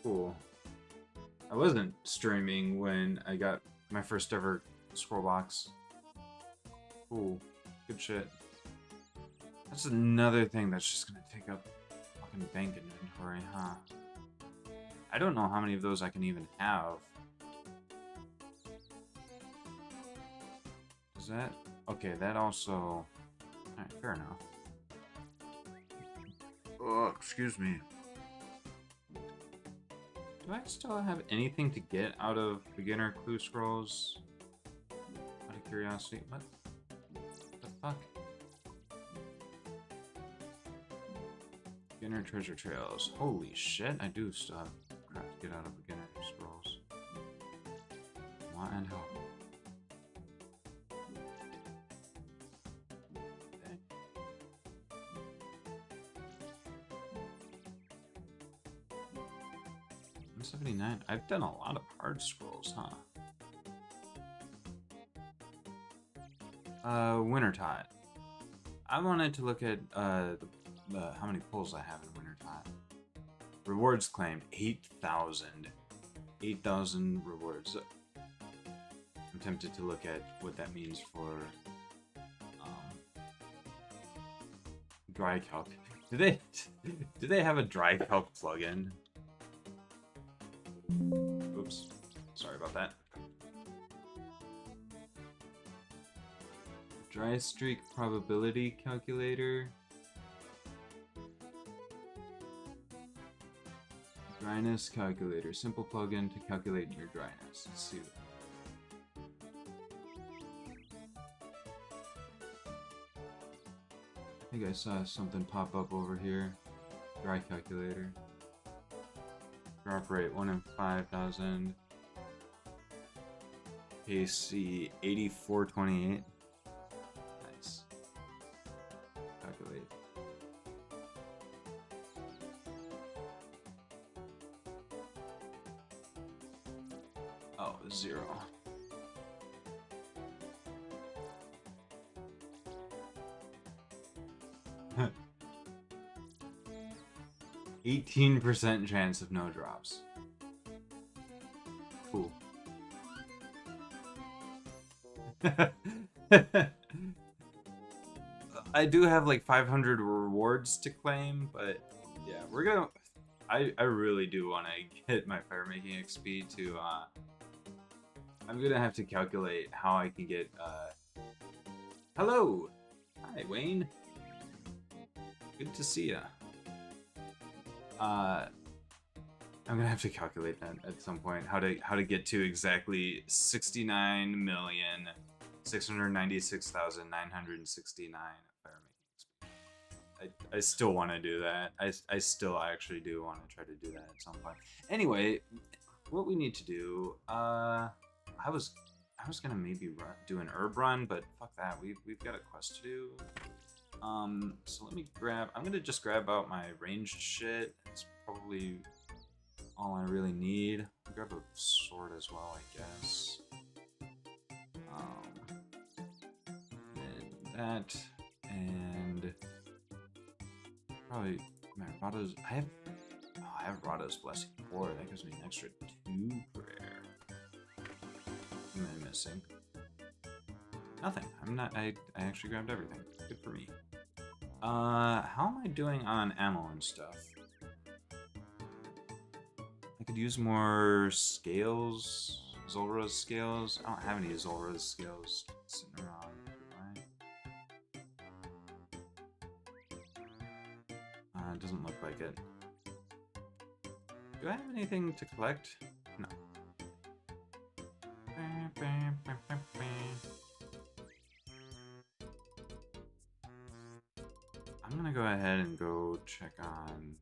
Cool. I wasn't streaming when I got my first ever scroll box. Cool. Good shit. That's another thing that's just gonna take up fucking bank inventory, huh? I don't know how many of those I can even have. Is that... Okay, that also... Alright, fair enough. Oh, excuse me. Do I still have anything to get out of beginner clue scrolls? Out of curiosity, what the fuck? Beginner treasure trails. Holy shit, I do still have crap to get out of beginner scrolls. Want and help. Okay. 179. I've done a lot of hard scrolls, huh? Wintertide. I wanted to look at how many pulls I have in Wintertide. Rewards claimed 8,000. 8,000 rewards. I'm tempted to look at what that means for dry calc. Do they have a dry calc plugin? Oops. Sorry about that. Dry streak probability calculator. Dryness calculator. Simple plugin to calculate your dryness. Let's see. I think I saw something pop up over here. Dry calculator. Drop rate 1 in 5,000. KC 8428. Nice. Calculate. Oh, 0. Huh. 18% chance of no drops. Cool. I do have like 500 rewards to claim, but yeah, we're gonna... I really do want to get my firemaking XP to, I'm gonna have to calculate how I can get, Hello! Hi, Wayne. Good to see ya. I'm gonna have to calculate that at some point. How to get to exactly 69,696,969 firemaking XP. I still want to do that. I still actually do want to try to do that at some point. Anyway, what we need to do, I was gonna maybe do an herb run, but fuck that. We've got a quest to do. So let me grab. I'm gonna just grab out my ranged shit. It's probably all I really need. I'll grab a sword as well, I guess. And that, and probably my Rada's. I have Rada's Blessing 4. That gives me an extra 2 prayer. What am I missing? Nothing. I'm not. I actually grabbed everything. Good for me. How am I doing on ammo and stuff? I could use more scales. Zulra's scales. I don't have any Zulra's scales sitting around, do I? It doesn't look like it. Do I have anything to collect? No. I'm gonna go ahead and go check on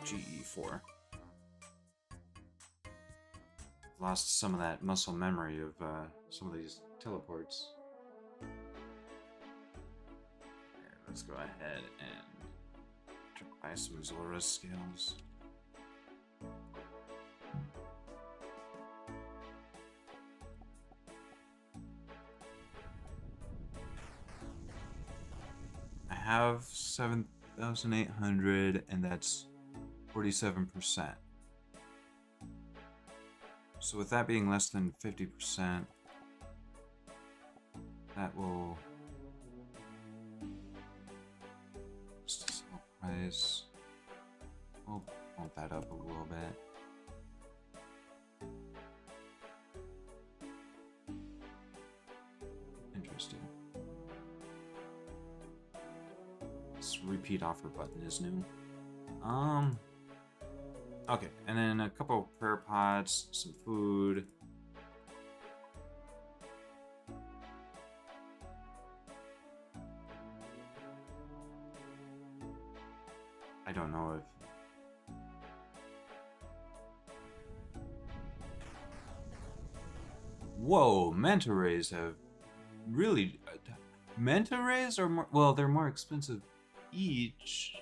GE4. Lost some of that muscle memory of some of these teleports. Here, let's go ahead and buy some Zulra's scales. I have 1,800, and that's 47%. So with that being less than 50%, that will sell price. We'll bump that up a little bit. Interesting. This repeat offer button is new. Okay, and then a couple of prayer pots, some food. I don't know if... Whoa, manta rays have really... Manta rays are more... Well, they're more expensive each.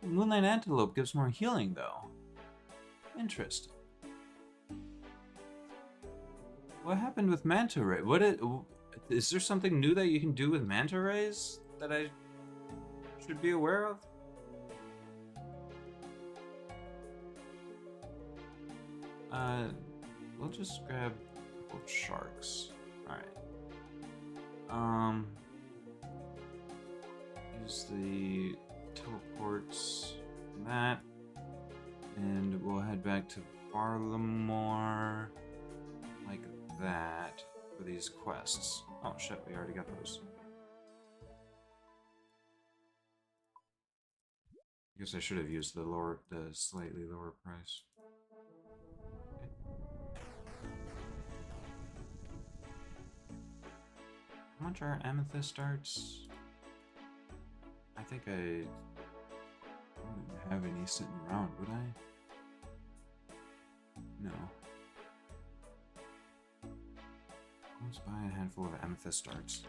Moonlight Antelope gives more healing, though. Interesting. What happened with manta ray? Is there something new that you can do with manta rays that I should be aware of? We'll just grab a couple of sharks. Alright. Use the teleports and that. And we'll head back to varlamore like that for these quests. Oh shit, we already got those. I guess I should have used the slightly lower price. How much are amethyst darts? I think I wouldn't have any sitting around, would I? No. Let's buy a handful of amethyst darts.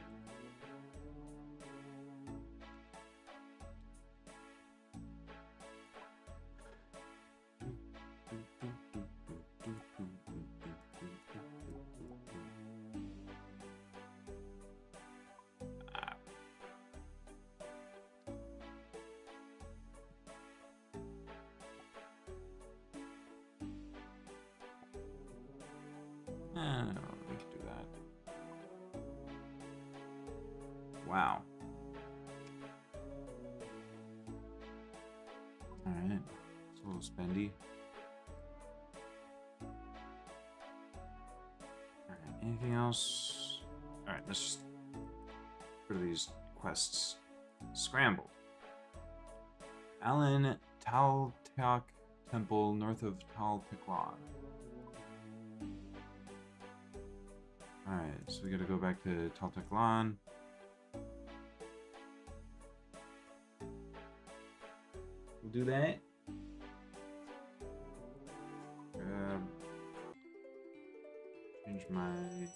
We can do that. Wow. Alright. It's a little spendy. Alright, anything else? Alright, let's just go to these quests. Scramble. Alan Taltak Temple, north of Talpikwan. Alright, so we gotta go back to Taltaklan. We'll do that. Change my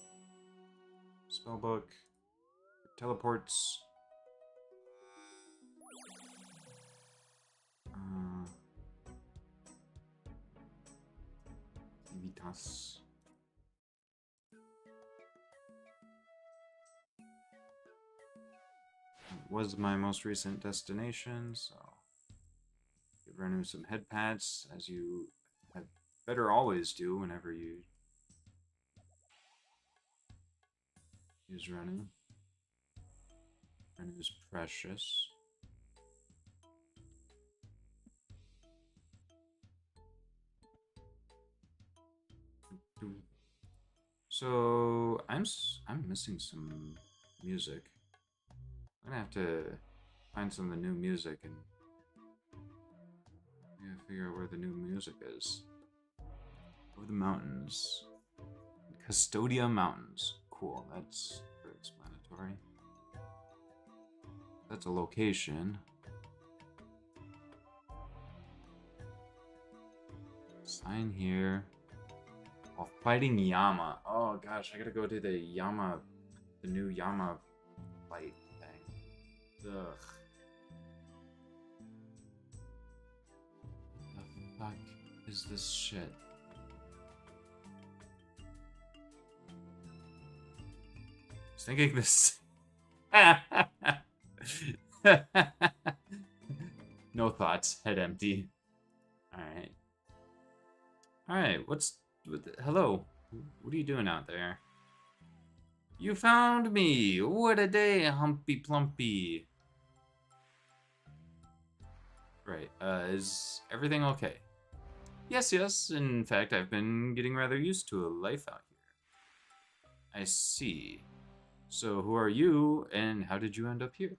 spellbook. Teleports. Vitas. Was my most recent destination, so get running some head pats, as you had better always do whenever you use running. Running is precious. So I'm missing some music. I'm gonna have to find some of the new music and figure out where the new music is. Over the mountains. Custodia Mountains. Cool, that's very explanatory. That's a location. Sign here. While fighting Yama. Oh gosh, I gotta go to the new Yama fight. Ugh. The fuck is this shit? I was thinking this. No thoughts. Head empty. Alright. Alright, hello. What are you doing out there? You found me! What a day, Humpy Plumpy! Right, is everything okay? Yes, yes. In fact, I've been getting rather used to a life out here. I see. So who are you, and how did you end up here?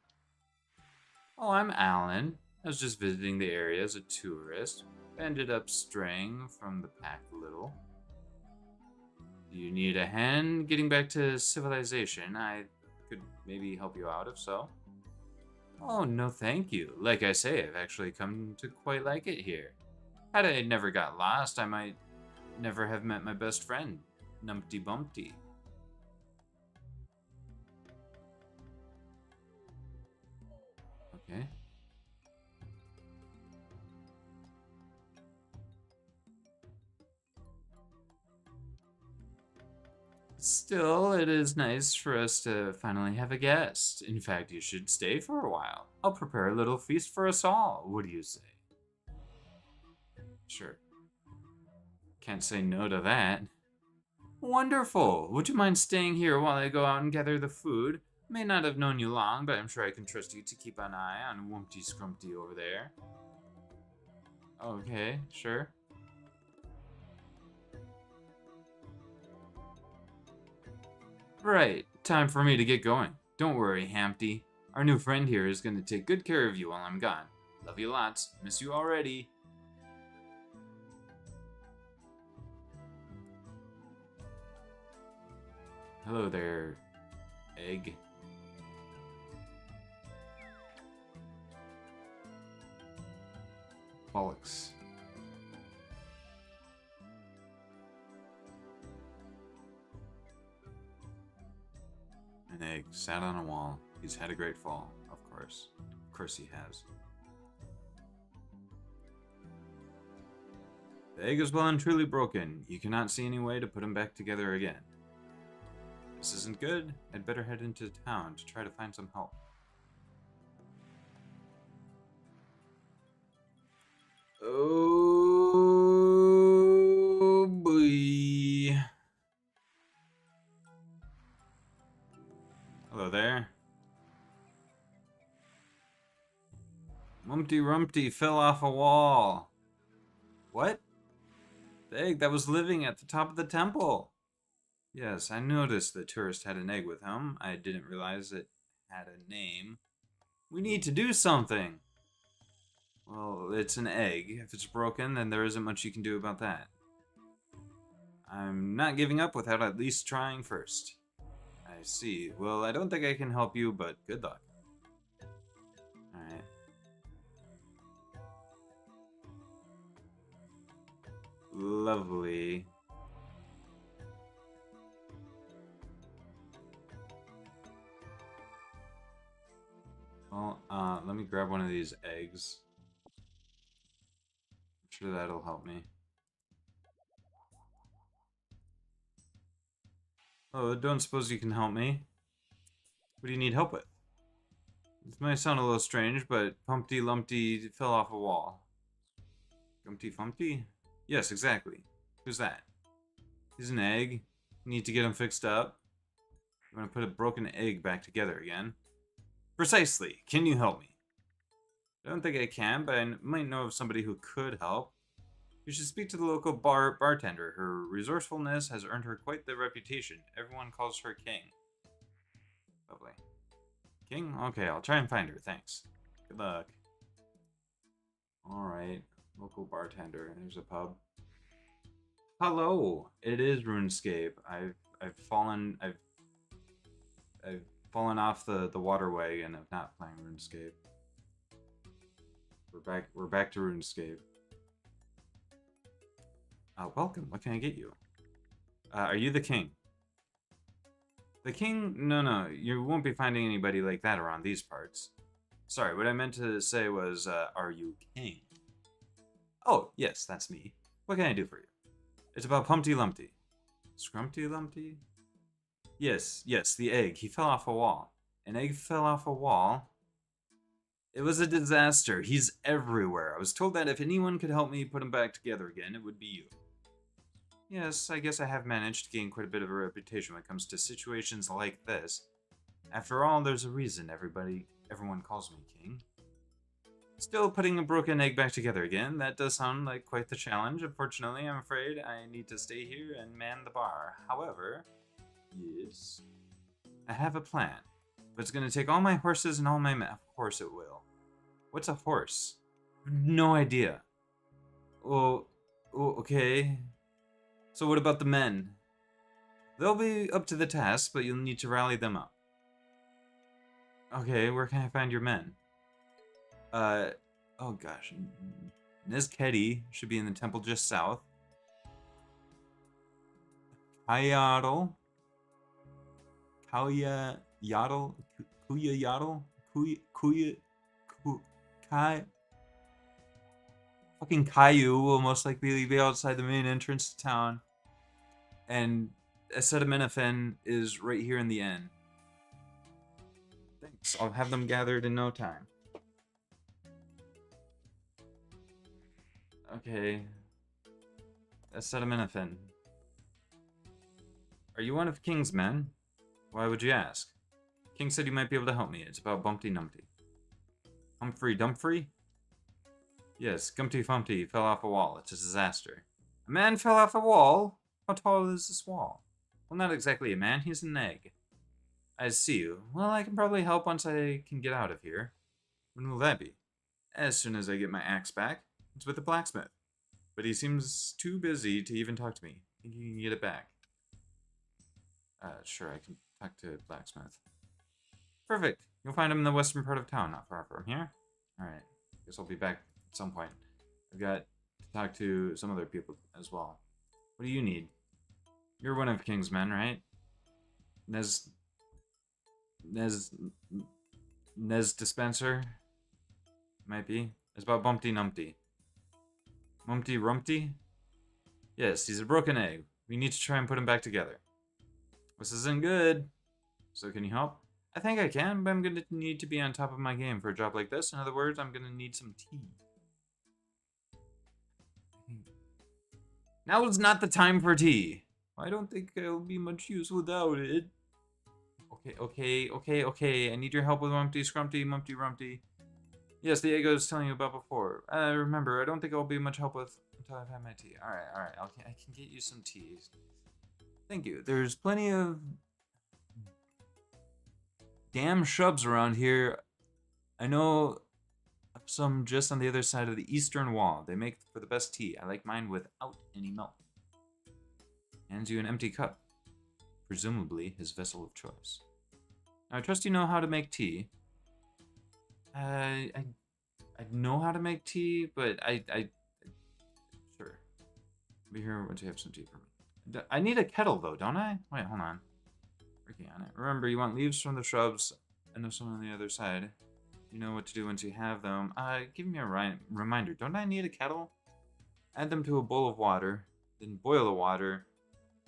Oh, I'm Alan. I was just visiting the area as a tourist. Ended up straying from the pack a little. Do you need a hand getting back to civilization? I could maybe help you out if so. Oh, no thank you. Like I say, I've actually come to quite like it here. Had I never got lost, I might never have met my best friend, Numpty Bumpty. Okay. Still, it is nice for us to finally have a guest. In fact, you should stay for a while. I'll prepare a little feast for us all. What do you say? Sure. Can't say no to that. Wonderful. Would you mind staying here while I go out and gather the food? May not have known you long, but I'm sure I can trust you to keep an eye on Wumpty Scrumpty over there. Okay, sure. Right, time for me to get going. Don't worry, Hampty. Our new friend here is going to take good care of you while I'm gone. Love you lots. Miss you already. Hello there, egg. Bollocks. An egg sat on a wall. He's had a great fall, of course. Of course he has. The egg is well and truly broken. You cannot see any way to put him back together again. This isn't good. I'd better head into town to try to find some help. Oh boy. Hello there. Mumpty Rumpty fell off a wall. What? The egg that was living at the top of the temple. Yes, I noticed the tourist had an egg with him. I didn't realize it had a name. We need to do something. Well, it's an egg. If it's broken, then there isn't much you can do about that. I'm not giving up without at least trying first. I see. Well, I don't think I can help you, but good luck. Alright. Lovely. Well, let me grab one of these eggs. I'm sure that'll help me. Oh, don't suppose you can help me? What do you need help with? This might sound a little strange, but Pumpty Lumpty fell off a wall. Gumpty Fumpty? Yes, exactly. Who's that? He's an egg. You need to get him fixed up. You want to put a broken egg back together again? Precisely. Can you help me? I don't think I can, but I might know of somebody who could help. You should speak to the local bartender. Her resourcefulness has earned her quite the reputation. Everyone calls her King. Lovely. King? Okay, I'll try and find her. Thanks. Good luck. Alright. Local bartender. There's a pub. Hello! It is RuneScape. I've fallen off the waterway and I'm not playing RuneScape. We're back to RuneScape. Welcome. What can I get you? Are you the king? The king? No. You won't be finding anybody like that around these parts. Sorry, what I meant to say was, are you king? Oh, yes, that's me. What can I do for you? It's about Pumpty Lumpty. Scrumpty Lumpty? Yes, the egg. He fell off a wall. An egg fell off a wall? It was a disaster. He's everywhere. I was told that if anyone could help me put him back together again, it would be you. Yes, I guess I have managed to gain quite a bit of a reputation when it comes to situations like this. After all, there's a reason everyone calls me king. Still putting a broken egg back together again. That does sound like quite the challenge. Unfortunately, I'm afraid I need to stay here and man the bar. However, yes, I have a plan. But it's going to take all my horses and all my men. Of course it will. What's a horse? No idea. Oh, okay. So what about the men? They'll be up to the task, but you'll need to rally them up. Okay, where can I find your men? Oh gosh. Nezkedi should be in the temple just south. Kayadal. Kuya Yadal. Kai. Fucking Caillou will most likely be outside the main entrance to town. And Acetaminophen is right here in the inn. Thanks. I'll have them gathered in no time. Okay. Acetaminophen. Are you one of King's men? Why would you ask? King said you might be able to help me. It's about Bumpty Numpty. Humphrey Dumphrey? Yes, Gumpty Fumpty fell off a wall. It's a disaster. A man fell off a wall? How tall is this wall? Well, not exactly a man. He's an egg. I see you. Well, I can probably help once I can get out of here. When will that be? As soon as I get my axe back. It's with the blacksmith. But he seems too busy to even talk to me. Think you can get it back? Sure, I can talk to blacksmith. Perfect. You'll find him in the western part of town, not far from here. Alright. Guess I'll be back at some point. I've got to talk to some other people as well. What do you need? You're one of King's men, right? Nez Dispenser? Might be. It's about Bumpty Numpty. Mumpty Rumpty? Yes, he's a broken egg. We need to try and put him back together. This isn't good. So can you help? I think I can, but I'm going to need to be on top of my game for a job like this. In other words, I'm going to need some tea. Now is not the time for tea. I don't think I'll be much use without it. Okay. I need your help with Mumpty Scrumpty, Mumpty Rumpty. Yes, the egg I was telling you about before. Remember, I don't think I'll be much help with until I've had my tea. Alright. I can get you some tea. Thank you. There's plenty of damn shrubs around here. I know some just on the other side of the eastern wall. They make for the best tea. I like mine without any milk. Hands you an empty cup. Presumably his vessel of choice. Now I trust you know how to make tea. I know how to make tea, but sure. I'll be here once you have some tea for me. I need a kettle though, don't I? Wait, hold on. Working on it. Remember, you want leaves from the shrubs and there's some on the other side. You know what to do once you have them. Give me a reminder. Don't I need a kettle? Add them to a bowl of water, then boil the water,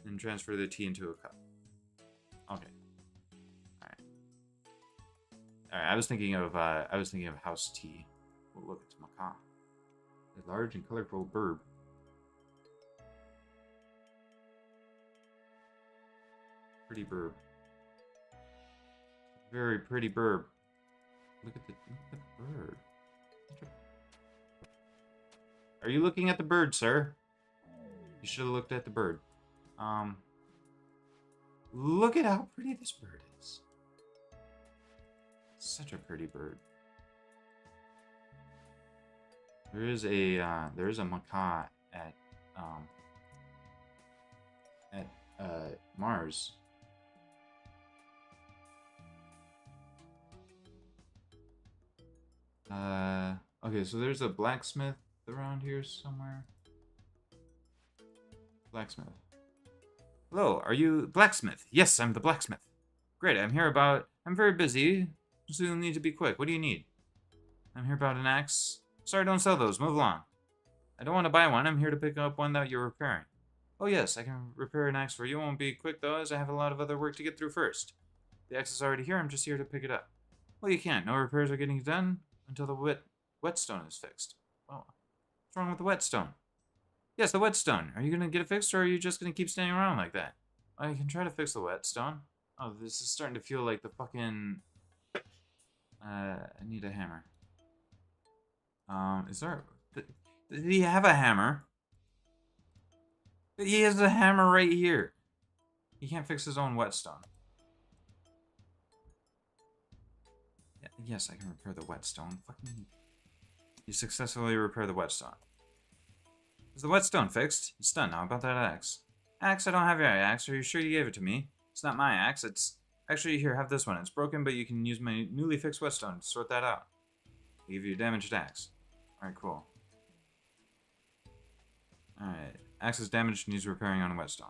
then transfer the tea into a cup. Okay. Alright. I was thinking of house tea. Oh, look, it's macaw. A large and colorful bird. Pretty bird. Very pretty bird. Look at the bird. Are you looking at the bird, sir? You should have looked at the bird. Look at how pretty this bird is. Such a pretty bird. There is a macaw at Mars. Okay, so there's a blacksmith around here somewhere. Blacksmith. Hello, are you blacksmith? Yes, I'm the blacksmith. Great, I'm very busy, so you'll need to be quick. What do you need? I'm here about an axe. Sorry, don't sell those. Move along. I don't want to buy one. I'm here to pick up one that you're repairing. Oh yes, I can repair an axe for you. It won't be quick though, as I have a lot of other work to get through first. The axe is already here. I'm just here to pick it up. Well, you can't. No repairs are getting done. until the whetstone is fixed. Well, what's wrong with the whetstone? Yes, the whetstone. Are you gonna get it fixed, or are you just gonna keep standing around like that? Well, you can try to fix the whetstone. Oh, this is starting to feel like the fucking... I need a hammer. Is there... Did he have a hammer? He has a hammer right here. He can't fix his own whetstone. Yeah, yes, I can repair the whetstone. Fucking... You successfully repair the whetstone. Is the whetstone fixed? It's done. How about that axe? Axe? I don't have your axe. Are you sure you gave it to me? It's not my axe. It's... Actually, here, have this one. It's broken, but you can use my newly fixed whetstone to sort that out. I'll give you a damaged axe. Alright, cool. Alright. Axe is damaged and needs repairing on a whetstone.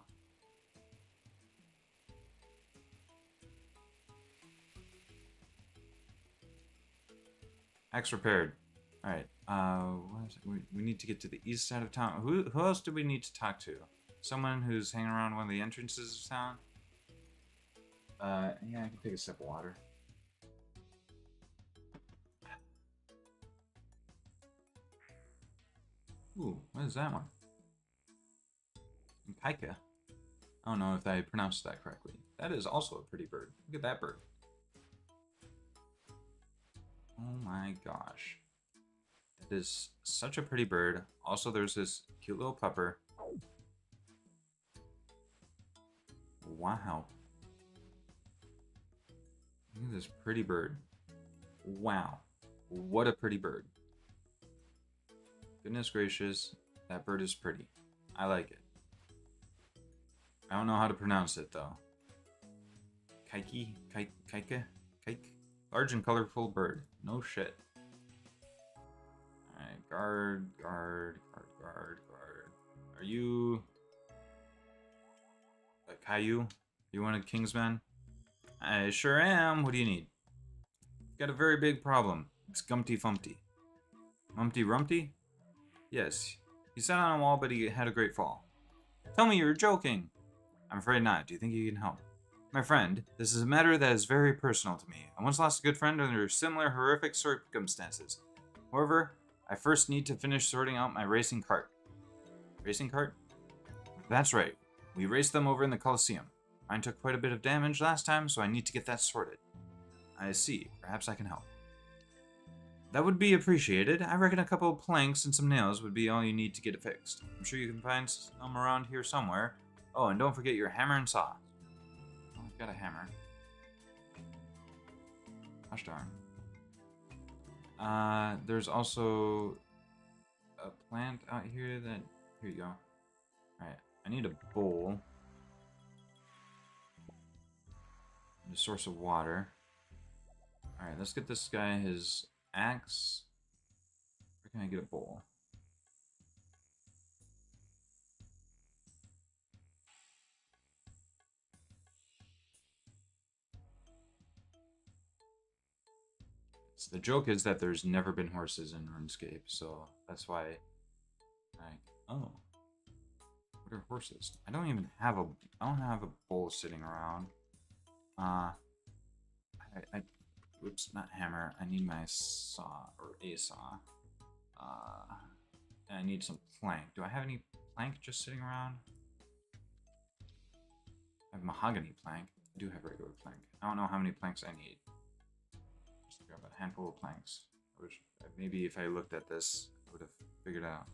Axe repaired. Alright. What is it? We need to get to the east side of town. Who else do we need to talk to? Someone who's hanging around one of the entrances of town? Yeah, I can take a sip of water. Ooh, what is that one? Kaika. I don't know if I pronounced that correctly. That is also a pretty bird. Look at that bird. Oh my gosh. That is such a pretty bird. Also, there's this cute little pupper. Wow. Look at this pretty bird. Wow. What a pretty bird. Goodness gracious, that bird is pretty. I like it. I don't know how to pronounce it though. Kaika? Large and colorful bird. No shit. Alright, guard. Are you... a Caillou? You want a Kingsman? I sure am. What do you need? Got a very big problem. It's Gumpty Fumpty. Mumpty Rumpty? Yes. He sat on a wall, but he had a great fall. Tell me you're joking. I'm afraid not. Do you think you can help? My friend, this is a matter that is very personal to me. I once lost a good friend under similar horrific circumstances. However, I first need to finish sorting out my racing cart. Racing cart? That's right. We raced them over in the Colosseum. Mine took quite a bit of damage last time, so I need to get that sorted. I see. Perhaps I can help. That would be appreciated. I reckon a couple of planks and some nails would be all you need to get it fixed. I'm sure you can find some around here somewhere. Oh, and don't forget your hammer and saw. Oh, I've got a hammer. Gosh darn. There's also a plant out here that... Here you go. Alright, I need a bowl. And a source of water. Alright, let's get this guy his axe. Where can I get a bowl? So the joke is that there's never been horses in RuneScape, so that's why oh. What are horses? I don't have a bowl sitting around. Oops, not hammer. I need my saw, or a saw. And I need some plank. Do I have any plank just sitting around? I have mahogany plank. I do have regular plank. I don't know how many planks I need. Just grab a handful of planks. Which maybe if I looked at this, I would have figured out.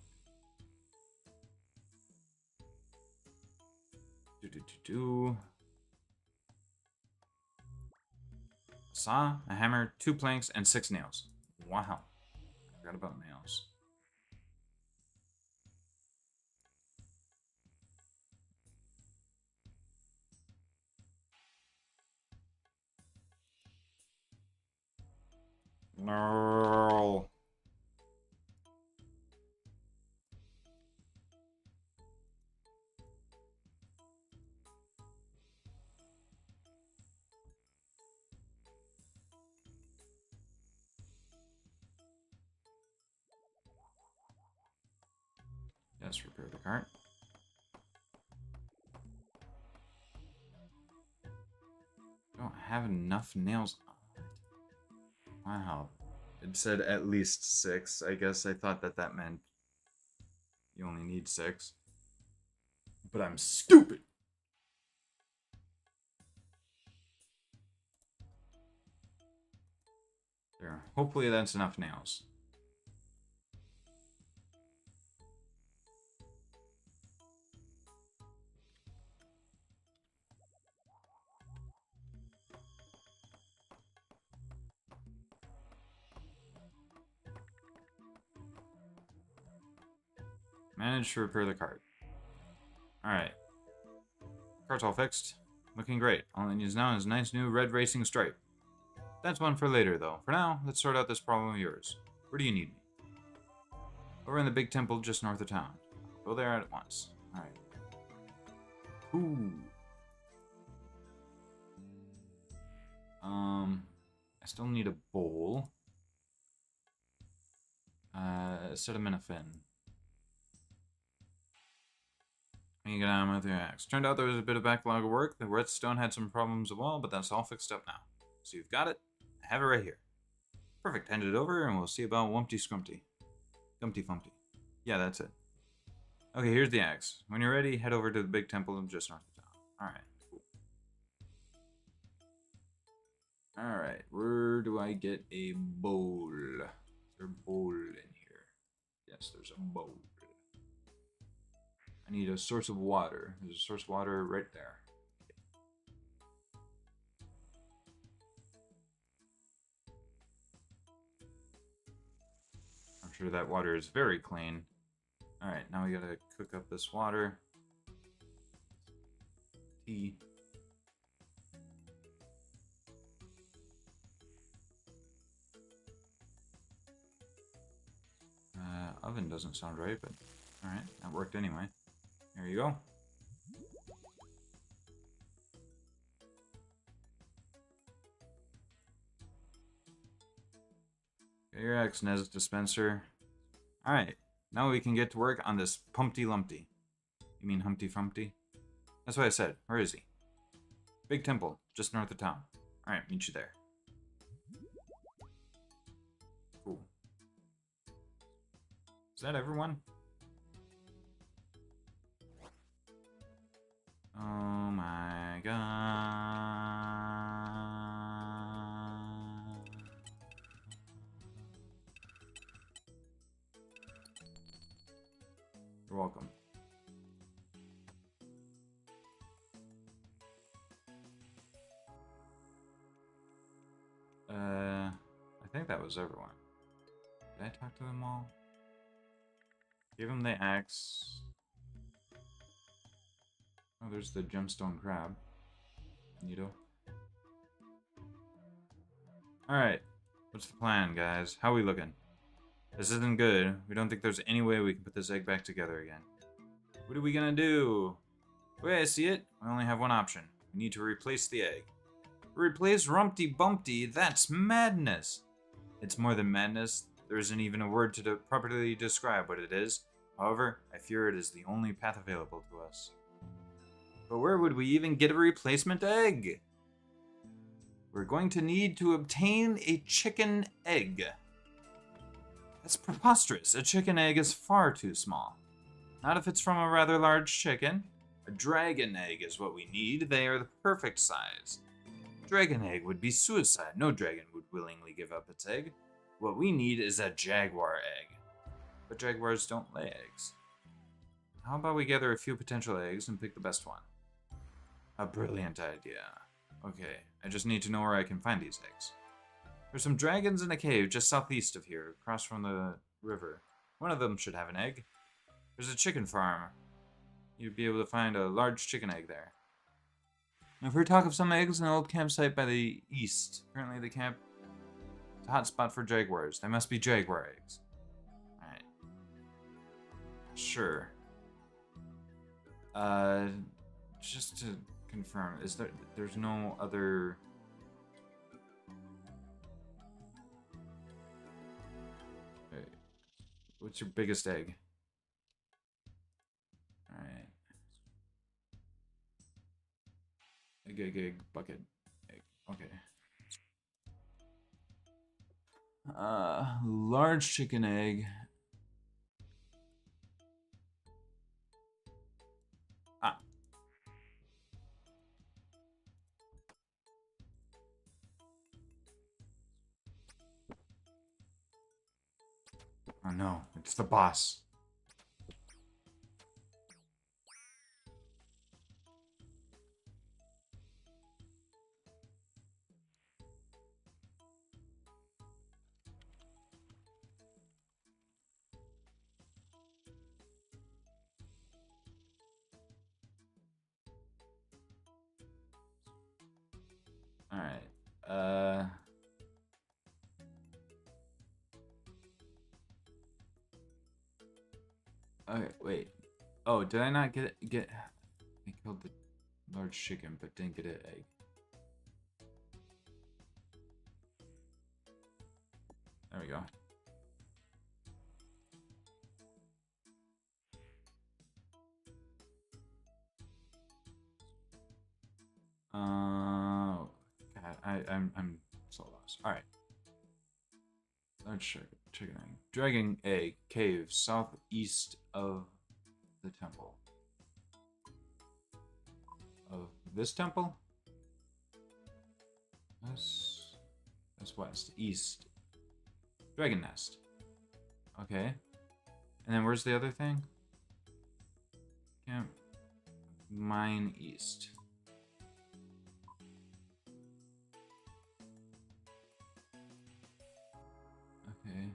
Saw, a hammer, 2 planks, and 6 nails. Wow. I forgot about nails. No. Yes, repair the cart. Don't have enough nails on it. Wow. It said at least 6. I guess I thought that that meant you only need 6. But I'm stupid. There. Hopefully that's enough nails. Managed to repair the cart. Alright. Cart's all fixed. Looking great. All it needs now is a nice new red racing stripe. That's one for later, though. For now, let's sort out this problem of yours. Where do you need me? Over in the big temple just north of town. Go there at once. Alright. Ooh. I still need a bowl. Acetaminophen. You get on with your axe. Turned out there was a bit of backlog of work. The whetstone had some problems as well, but that's all fixed up now. So you've got it. I have it right here. Perfect. Hand it over, and we'll see about Wumpty Scrumpty. Gumpty Fumpty. Yeah, that's it. Okay, here's the axe. When you're ready, head over to the big temple just north of town. Alright, cool. Alright, where do I get a bowl? Is there a bowl in here? Yes, there's a bowl. I need a source of water. There's a source of water right there. I'm sure that water is very clean. Alright, now we gotta cook up this water. Tea. Oven doesn't sound right, but alright, that worked anyway. There you go. Get your X-Nez dispenser. Alright, now we can get to work on this Pumpty Lumpty. You mean Humpty Frumpty? That's what I said. Where is he? Big temple, just north of town. Alright, meet you there. Cool. Is that everyone? Oh my god. You're welcome. I think that was everyone. Did I talk to them all? Give him the axe. Oh, there's the gemstone crab. Neato. Alright. What's the plan, guys? How are we looking? This isn't good. We don't think there's any way we can put this egg back together again. What are we gonna do? The way I see it, we only have one option. We need to replace the egg. Replace Rumpty Bumpty? That's madness! It's more than madness. There isn't even a word to properly describe what it is. However, I fear it is the only path available to us. But where would we even get a replacement egg? We're going to need to obtain a chicken egg. That's preposterous. A chicken egg is far too small. Not if it's from a rather large chicken. A dragon egg is what we need. They are the perfect size. Dragon egg would be suicide. No dragon would willingly give up its egg. What we need is a jaguar egg. But jaguars don't lay eggs. How about we gather a few potential eggs and pick the best one? A brilliant idea. Okay, I just need to know where I can find these eggs. There's some dragons in a cave just southeast of here, across from the river. One of them should have an egg. There's a chicken farm. You'd be able to find a large chicken egg there. I've heard talk of some eggs in an old campsite by the east. Currently the camp is a hot spot for jaguars. They must be jaguar eggs. Alright. Sure. Just to confirm, there's no other... Okay. What's your biggest egg? Alright. Egg, bucket, egg. Okay. Large chicken egg. Ah. Oh no, it's the boss. Alright. Okay, wait. Oh, did I not get I killed the large chicken but didn't get an egg. There we go. God, I'm so lost. All right. Large chicken egg. Dragon egg cave southeast of the temple. Of this temple? That's west. East. Dragon nest. Okay. And then where's the other thing? Camp mine east. Okay.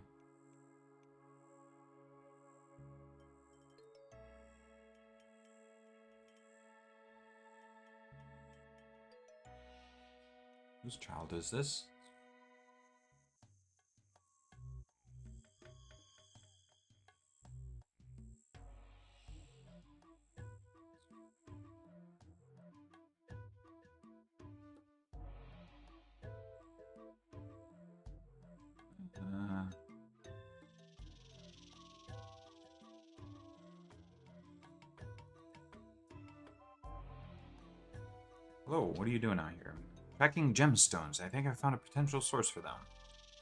Whose child is this? Hello, what are you doing out here? Tracking gemstones. I think I found a potential source for them.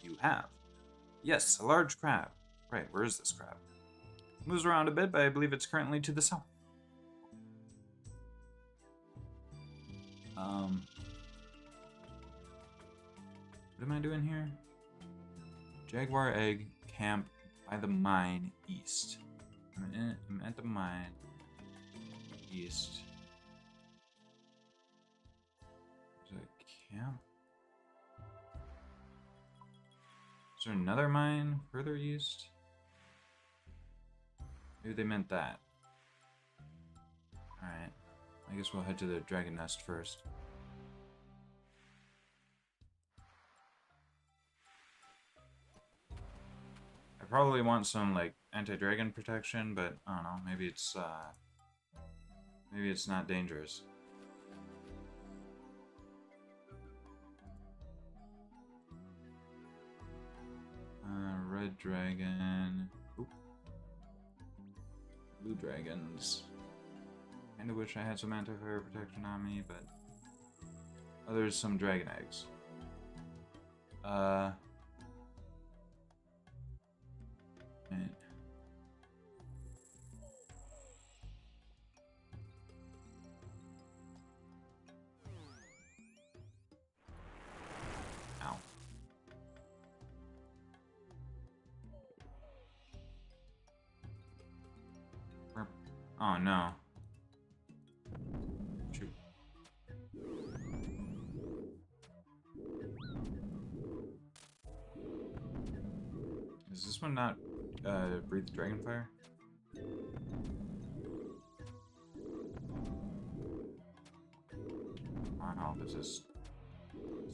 You have? Yes, a large crab. Right, where is this crab? It moves around a bit, but I believe it's currently to the south. What am I doing here? Jaguar egg camp by the mine east. I'm at the mine east. There's a camp. Is there another mine further east? Maybe they meant that. Alright. I guess we'll head to the dragon nest first. I probably want some like anti-dragon protection, but I don't know, maybe it's not dangerous. Red dragon. Oop. Blue dragons. Kinda wish I had some anti-fire protection on me, but oh, there's some dragon eggs. Right. Ow. Oh no. Shoot. Is this one not breathe dragonfire? Wow, this is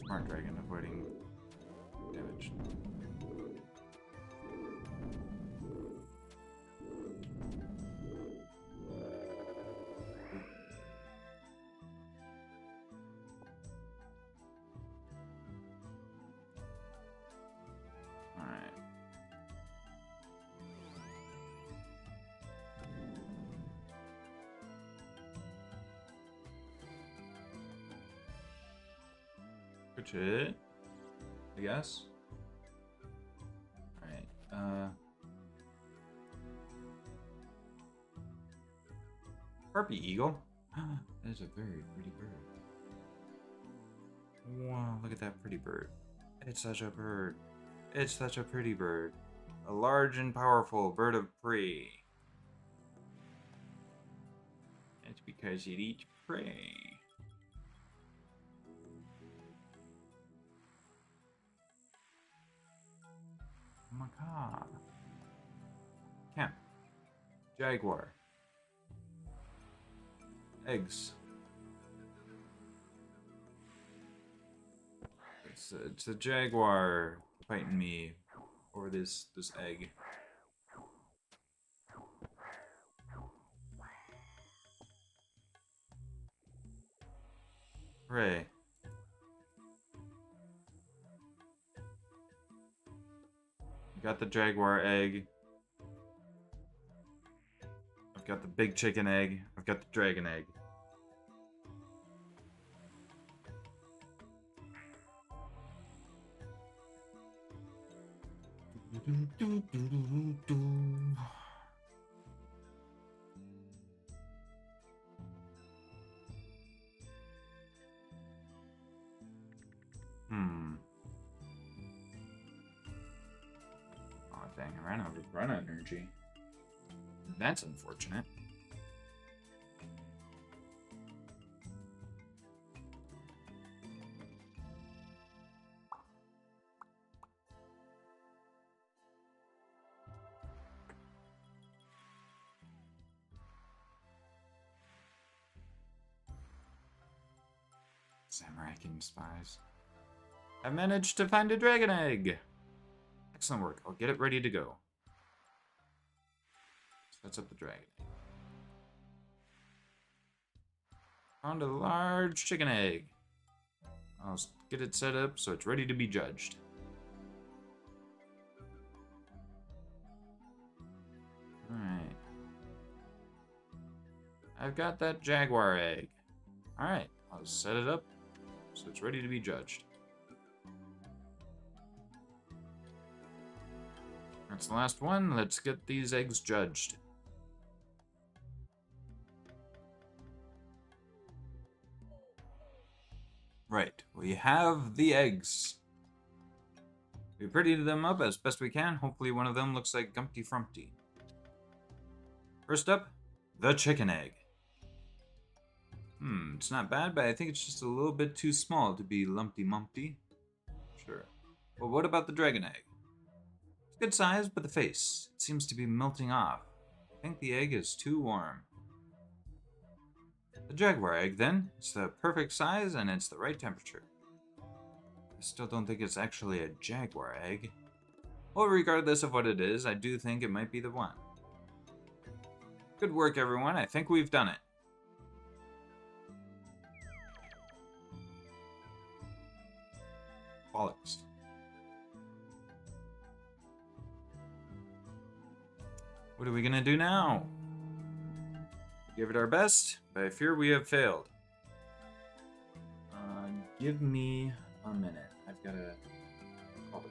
smart dragon avoiding damage. Alright. Which it, I guess. Harpy eagle. That is a very pretty bird. Wow, look at that pretty bird. It's such a bird. It's such a pretty bird. A large and powerful bird of prey. It's because it eats prey. Macaw. Camp. Jaguar. Eggs. It's a jaguar fighting me over this egg. Hooray. Got the jaguar egg. I've got the big chicken egg. I've got the dragon egg. Oh dang, I ran out of run energy. That's unfortunate. Samurai King spies. I managed to find a dragon egg. Excellent work. I'll get it ready to go. Sets up the dragon egg. Found a large chicken egg. I'll get it set up so it's ready to be judged. Alright. I've got that jaguar egg. Alright, I'll set it up so it's ready to be judged. That's the last one. Let's get these eggs judged. Right, we have the eggs. We prettied them up as best we can. Hopefully one of them looks like Gumpty Frumpty. First up, the chicken egg. It's not bad, but I think it's just a little bit too small to be Lumpty Mumpty. Sure. Well, what about the dragon egg? It's good size, but the face, it seems to be melting off. I think the egg is too warm. The jaguar egg, then, it's the perfect size and it's the right temperature. I still don't think it's actually a jaguar egg. Well, regardless of what it is, I do think it might be the one. Good work, everyone. I think we've done it. Bollocks. What are we gonna do now? Give it our best, but I fear we have failed. Give me a minute. I've gotta call it.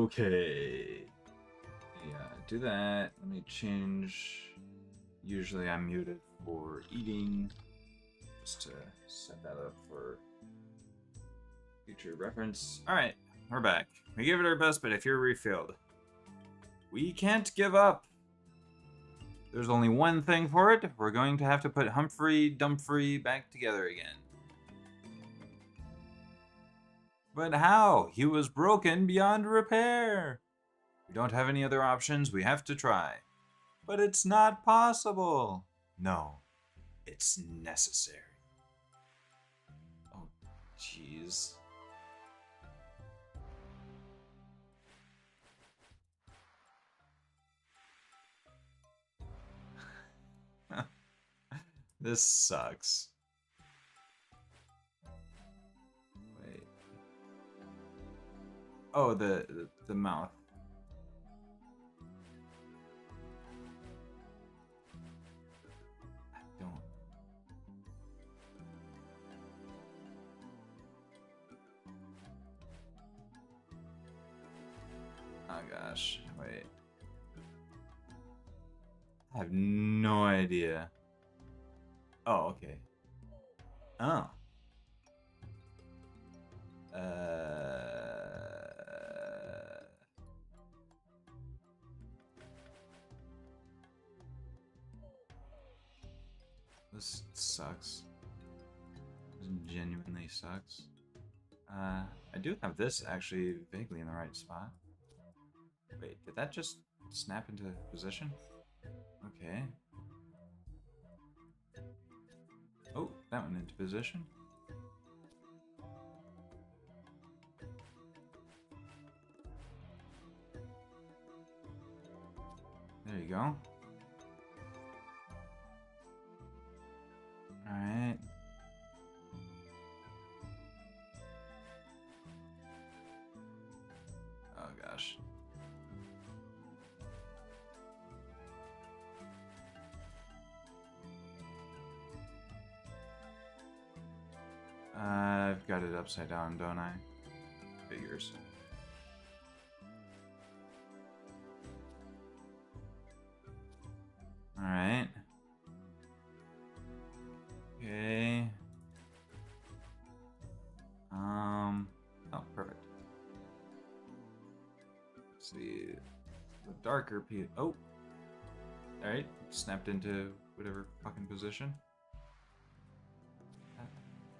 Okay. Yeah, do that. Let me change. Usually I'm muted for eating. Just to set that up for future reference. Alright, we're back. We gave it our best, but if you're refilled, we can't give up. There's only one thing for it. We're going to have to put Humphrey Dumphrey back together again. But how? He was broken beyond repair. We don't have any other options. We have to try. But it's not possible. No, it's necessary. Oh, jeez. This sucks. Wait. Oh, the mouth. I don't. Oh gosh. Wait. I have no idea. Oh, okay. Oh. This sucks. This genuinely sucks. I do have this actually vaguely in the right spot. Wait, did that just snap into position? Okay. Oh, that went into position. There you go. Alright. Oh gosh. I've got it upside down, don't I? Figures. Alright. Okay. Oh, perfect. Let's see. The darker piece. Oh! Alright. Snapped into whatever fucking position.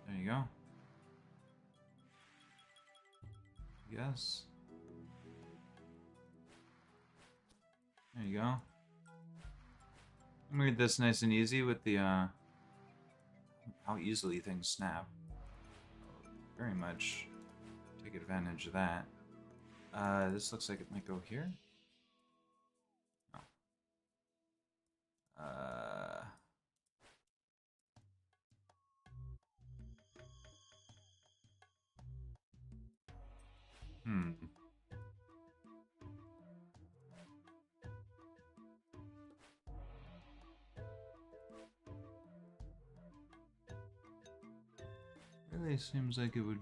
There you go. Yes. There you go. I made this nice and easy with the, how easily things snap. Very much take advantage of that. This looks like it might go here. No. Hmm. Really seems like it would.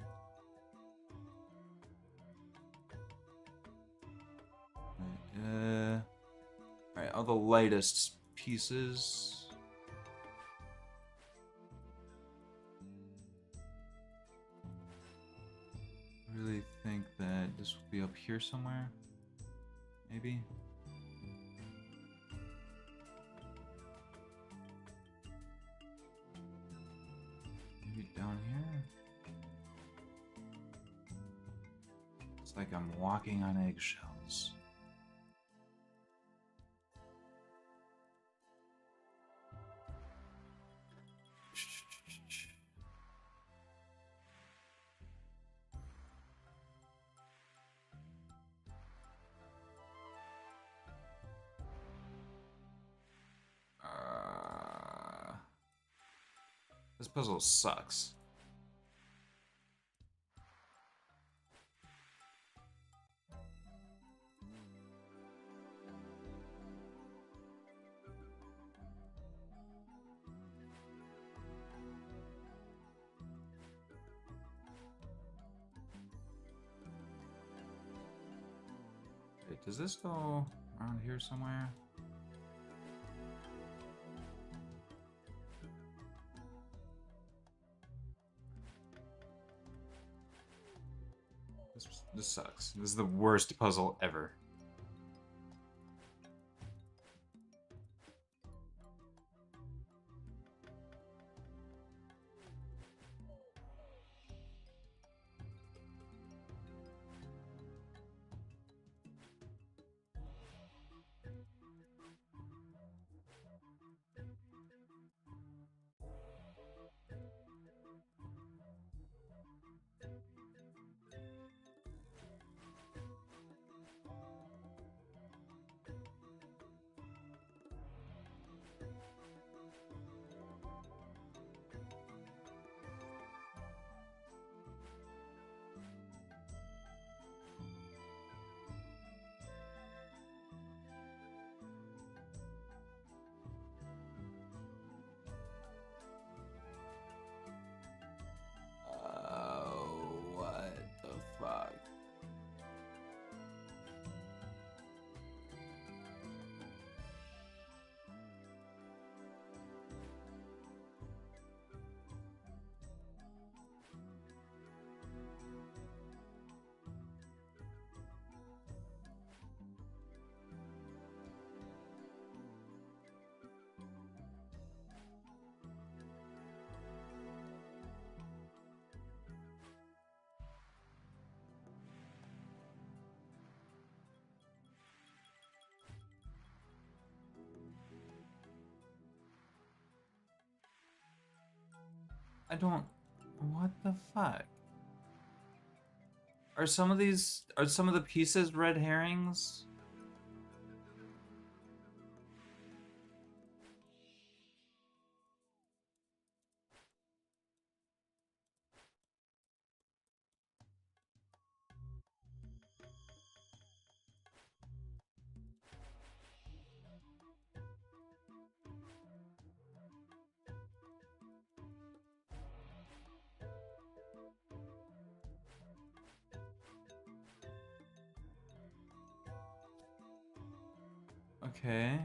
Alright, all the lightest pieces. I really think that this will be up here somewhere. Maybe. Maybe down here. It's like I'm walking on eggshells. This puzzle sucks. does this go around here somewhere? This sucks. This is the worst puzzle ever. What the fuck? I don't. What the fuck? Are some of the pieces red herrings? Okay.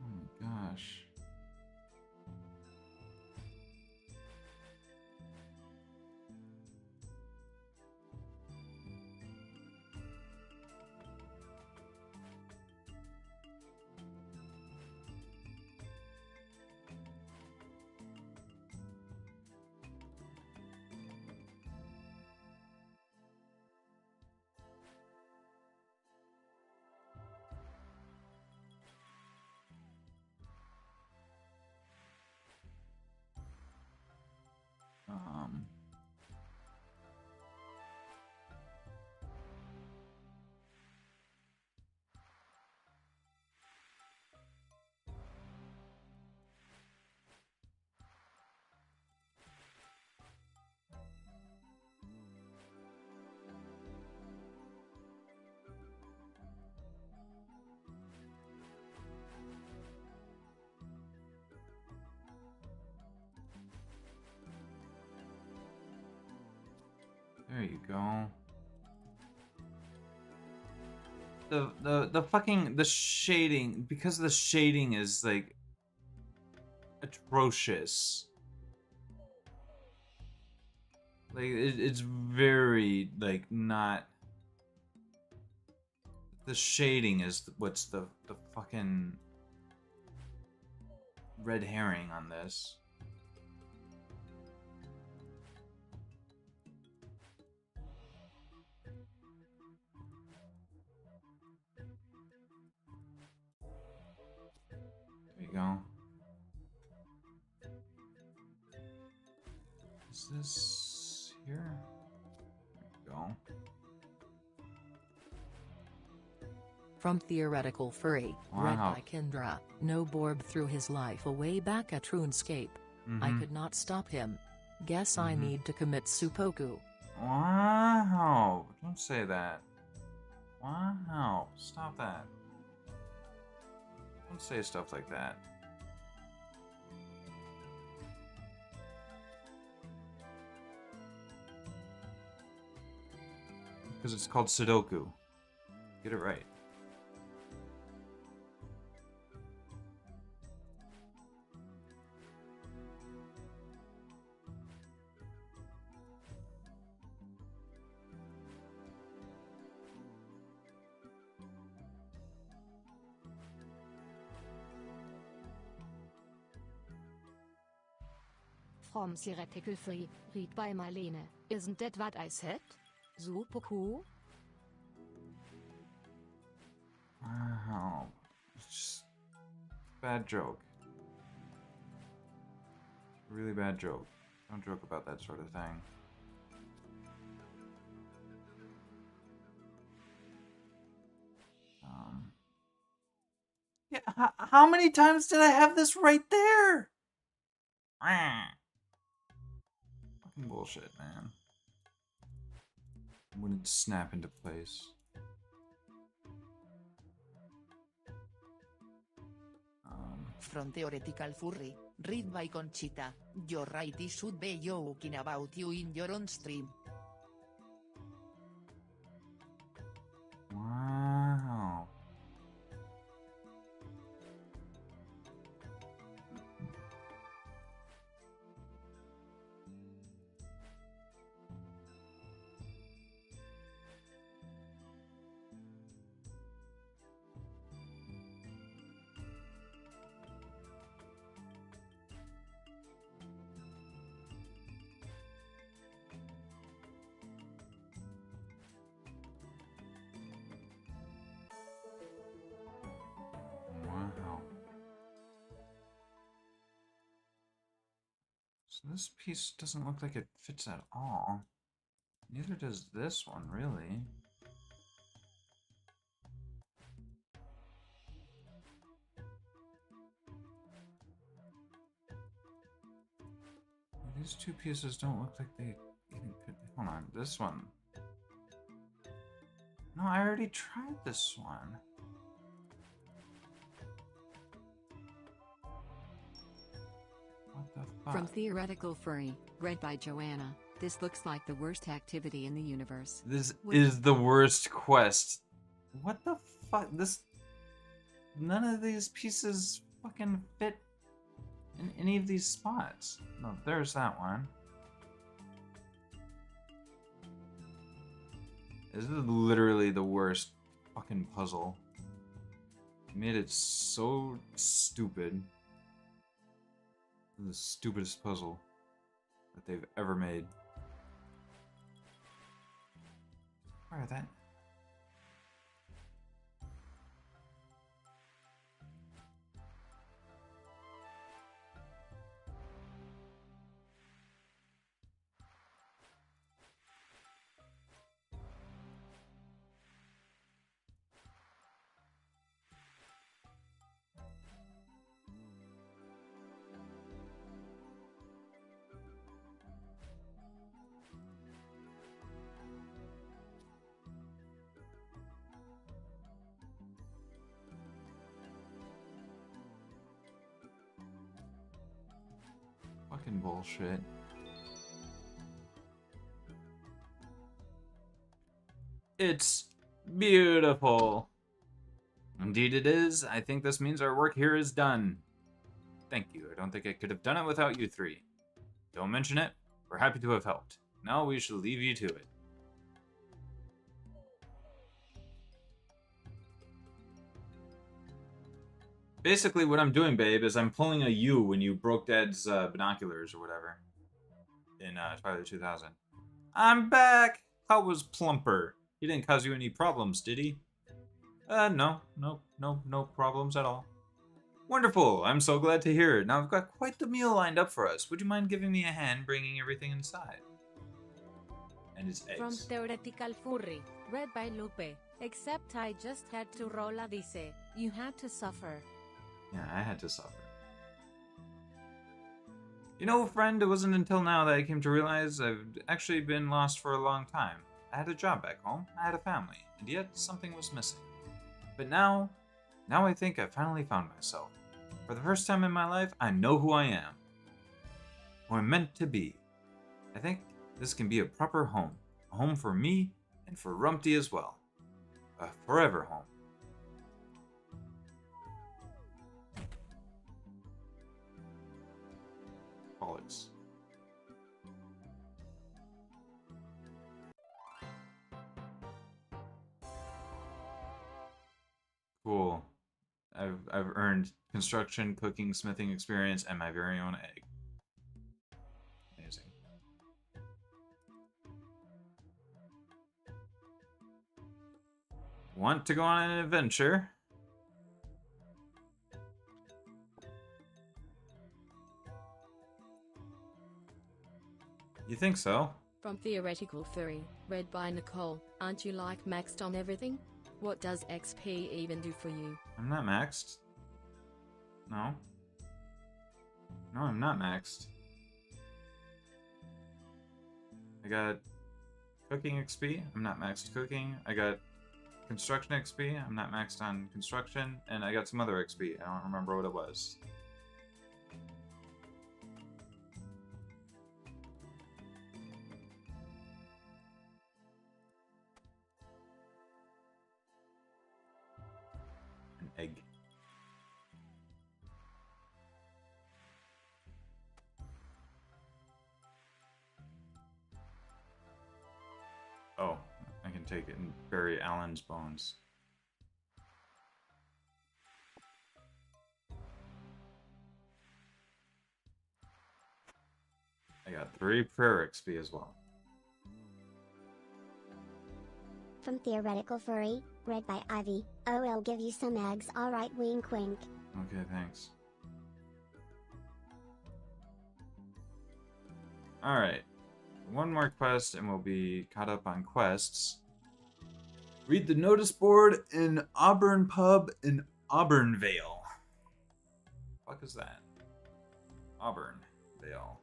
Oh my gosh. Um. There you go. The fucking the shading, because the shading is like atrocious. Like it's very like not. The shading is what's the fucking red herring on this. There you go. Is this here? There you go. From Theoretical Furry, read by Kendra, no Borb threw his life away back at RuneScape. I could not stop him. Guess I need to commit seppuku. Wow, don't say that. Wow, stop that. Don't say stuff like that. Because it's called Sudoku. Get it right. From theoretical free, read by Marlene. Isn't that what I said? Super cool. Wow. It's just bad joke. Really bad joke. Don't joke about that sort of thing. Yeah, how many times did I have this right there? Fucking bullshit, man. Wouldn't snap into place. From Theoretical Furry, read by Conchita. Your right should be joking about you in your own stream. Wow. Wow. So this piece doesn't look like it fits at all. Neither does this one, really. These two pieces don't look like they even fit. Hold on, this one. No, I already tried this one. What the fuck? From Theoretical Furry, read by Joanna, this looks like the worst activity in the universe. This is the worst quest. What the fuck? None of these pieces fucking fit in any of these spots. No, there's that one. This is literally the worst fucking puzzle. They made it so stupid. The stupidest puzzle that they've ever made. Where are that? Fucking bullshit. It's beautiful. Indeed it is. I think this means our work here is done. Thank you. I don't think I could have done it without you three. Don't mention it. We're happy to have helped. Now we shall leave you to it. Basically, what I'm doing, babe, is I'm pulling a U when you broke Dad's binoculars or whatever in Twilight 2000. I'm back! How was Plumper? He didn't cause you any problems, did he? No problems at all. Wonderful! I'm so glad to hear it. Now I've got quite the meal lined up for us. Would you mind giving me a hand bringing everything inside? And his eggs. From Theoretical Furry, read by Lupe. Except I just had to roll a dice. You had to suffer. Yeah, I had to suffer. You know, friend, it wasn't until now that I came to realize I've actually been lost for a long time. I had a job back home, I had a family, and yet something was missing. But now I think I finally found myself. For the first time in my life, I know who I am. Who I'm meant to be. I think this can be a proper home. A home for me And for Rumpty as well. A forever home. Bollocks. Cool. I've earned construction, cooking, smithing experience, and my very own egg. Amazing. Want to go on an adventure? You think so? From Theoretical Furry, read by Nicole. Aren't you like maxed on everything? What does XP even do for you? I'm not maxed. No. No, I'm not maxed. I got cooking XP. I'm not maxed cooking. I got construction XP. I'm not maxed on construction. And I got some other XP. I don't remember what it was. An egg. Oh, I can take it and bury Alan's bones. I got 3 prayer XP as well. From Theoretical Furry, read by Ivy. Oh, I'll give you some eggs, alright, wink wink. Okay, thanks. Alright. One more quest and we'll be caught up on quests. Read the notice board in Auburn Pub in Auburnvale. What is that? Auburnvale.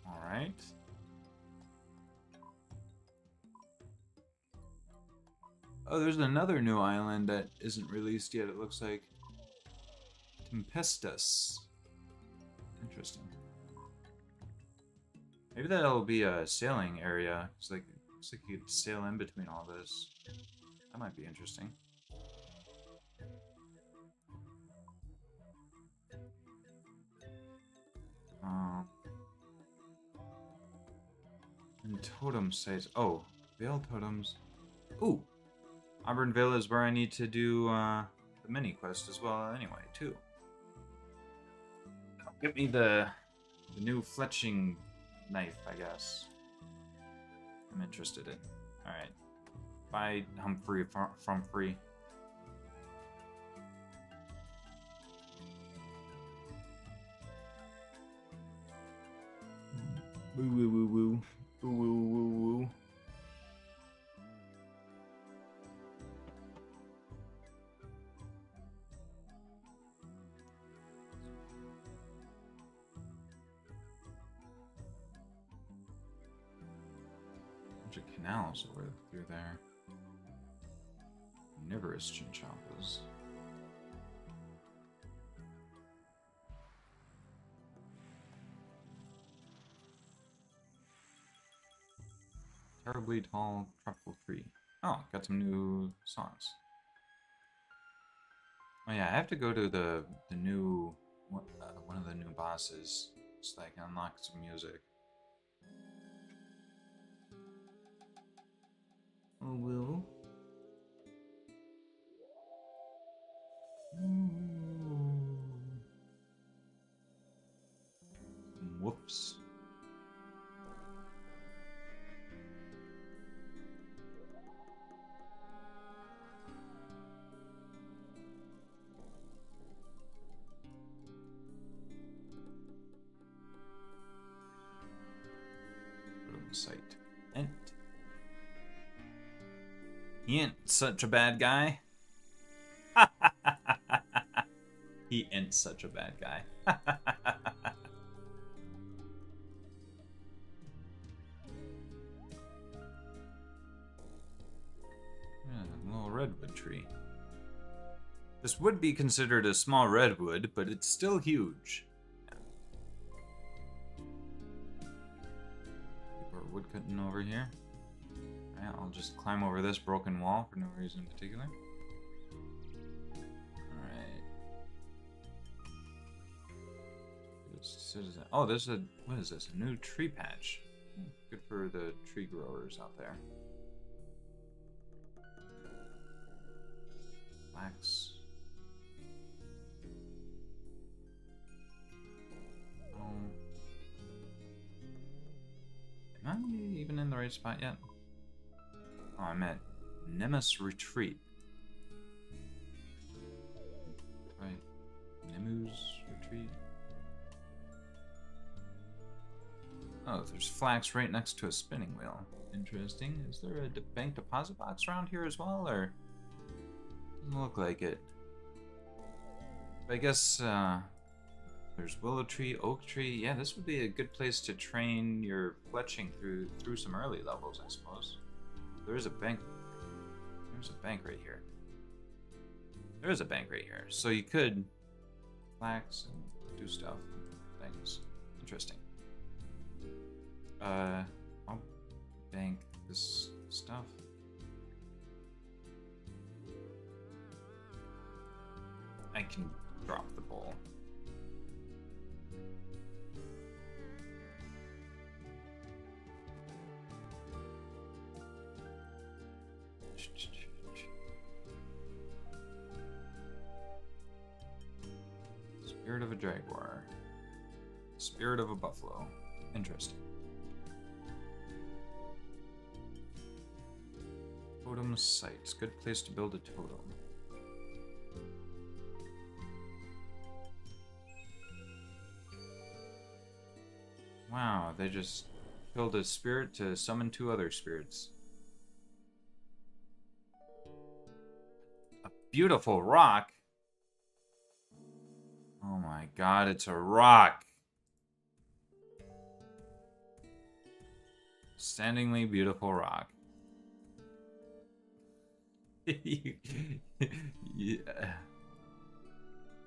Alright. Oh, there's another new island that isn't released yet, it looks like. Tempestus. Interesting. Maybe that'll be a sailing area. It's like, looks like you could sail in between all this. That might be interesting. And totem sites. Oh, Vale totems. Ooh. Auburnvale is where I need to do the mini quest as well anyway, too. Get me the new fletching knife, I guess. I'm interested in. Alright. Bye, Humphrey from free. Woo woo woo woo. Woo woo woo woo. Bunch of canals over through there. Omnivorous chinchompas. Terribly tall tropical tree. Oh, got some new songs. Oh yeah, I have to go to the new one of the new bosses so that I can unlock some music. Oh, Will. Whoops. Site. Ent. He ain't such a bad guy. He ain't such a bad guy. A little redwood tree. This would be considered a small redwood, but it's still huge. People are woodcutting over here. Alright, I'll just climb over this broken wall for no reason in particular. Alright. Oh, there's a... What is this? A new tree patch. Good for the tree growers out there. Flax. Am I even in the right spot yet? Oh, I'm at Nemus Retreat. Right. Nemus Retreat. Oh, there's flax right next to a spinning wheel. Interesting. Is there a bank deposit box around here as well, or doesn't look like it? But I guess there's willow tree, oak tree. Yeah, this would be a good place to train your fletching through some early levels, I suppose. There is a bank. There's a bank right here. There is a bank right here, so you could flax and do stuff, things. Interesting. I'll bank this stuff. I can drop the bowl. Spirit of a jaguar. Spirit of a buffalo. Interesting. Totem sites. Good place to build a totem. Wow, they just killed a spirit to summon 2 other spirits. A beautiful rock. Oh my god, it's a rock. Standingly beautiful rock. Yeah.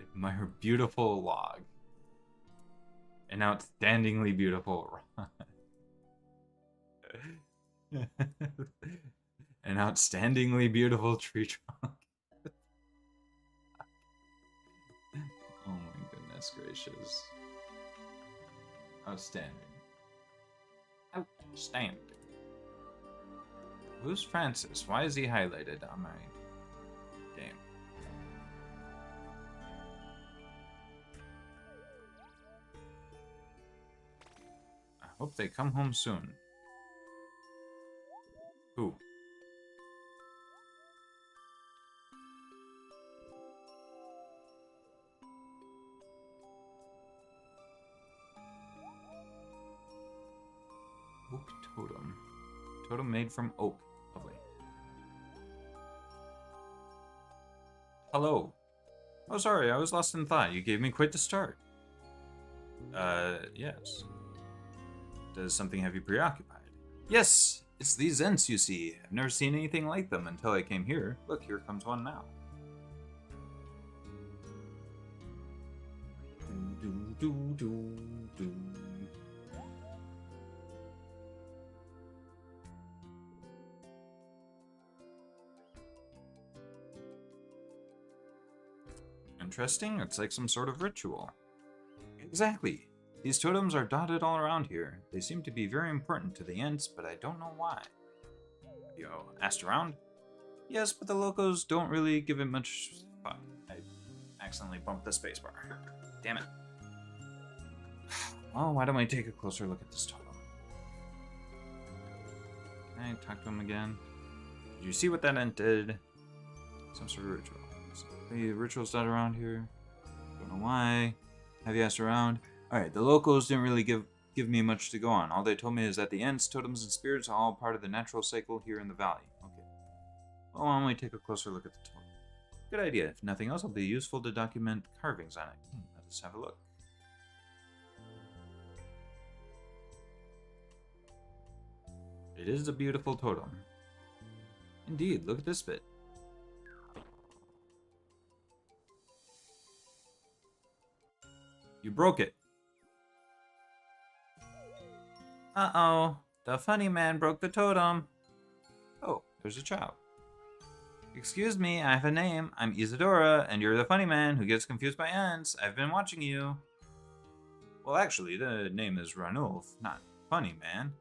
Admire beautiful log. An outstandingly beautiful rock. An outstandingly beautiful tree trunk. Oh my goodness gracious. Outstanding. Outstanding. Who's Francis? Why is he highlighted on my game? I hope they come home soon. Who? Oak totem. Totem made from oak. Lovely. Hello. Oh, sorry, I was lost in thought. You gave me quite the start. Yes. Does something have you preoccupied? Yes! It's these Ents, you see. I've never seen anything like them until I came here. Look, here comes one now. Do, do, do, do. Interesting. It's like some sort of ritual. Exactly. These totems are dotted all around here. They seem to be very important to the Ents, but I don't know why. You asked around? Yes, but the locals don't really give it much thought. I accidentally bumped the spacebar. Damn it. Well, why don't we take a closer look at this totem? Can I talk to him again? Did you see what that Ent did? Some sort of ritual. The rituals dotted around here. Don't know why. Have you asked around? Alright, the locals didn't really give me much to go on. All they told me is that the Ents, totems, and spirits are all part of the natural cycle here in the valley. Okay. Well, why don't we take a closer look at the totem? Good idea. If nothing else, it'll be useful to document carvings on it. Let's have a look. It is a beautiful totem. Indeed, look at this bit. You broke it. Uh-oh. The funny man broke the totem. Oh, there's a child. Excuse me, I have a name. I'm Isadora, and you're the funny man who gets confused by ants. I've been watching you. Well, actually, the name is Ranulf, not Funny Man.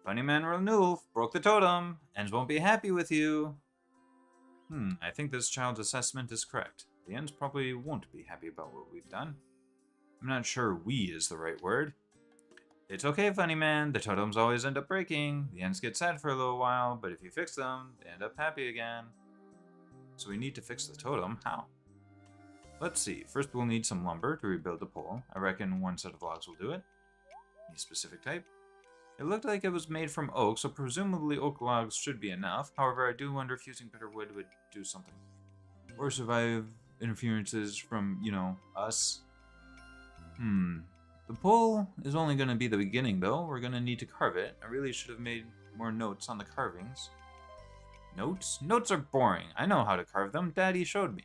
Funny Man Ranulf broke the totem. Ents won't be happy with you. I think this child's assessment is correct. The Ents probably won't be happy about what we've done. I'm not sure "we" is the right word. It's okay, Funny Man. The totems always end up breaking. The Ents get sad for a little while, but if you fix them, they end up happy again. So we need to fix the totem. How? Let's see. First, we'll need some lumber to rebuild the pole. I reckon one set of logs will do it. Any specific type? It looked like it was made from oak, so presumably oak logs should be enough. However, I do wonder if using bitter wood would do something. Or survive interferences from, us. The pole is only going to be the beginning, though. We're going to need to carve it. I really should have made more notes on the carvings. Notes? Notes are boring. I know how to carve them. Daddy showed me.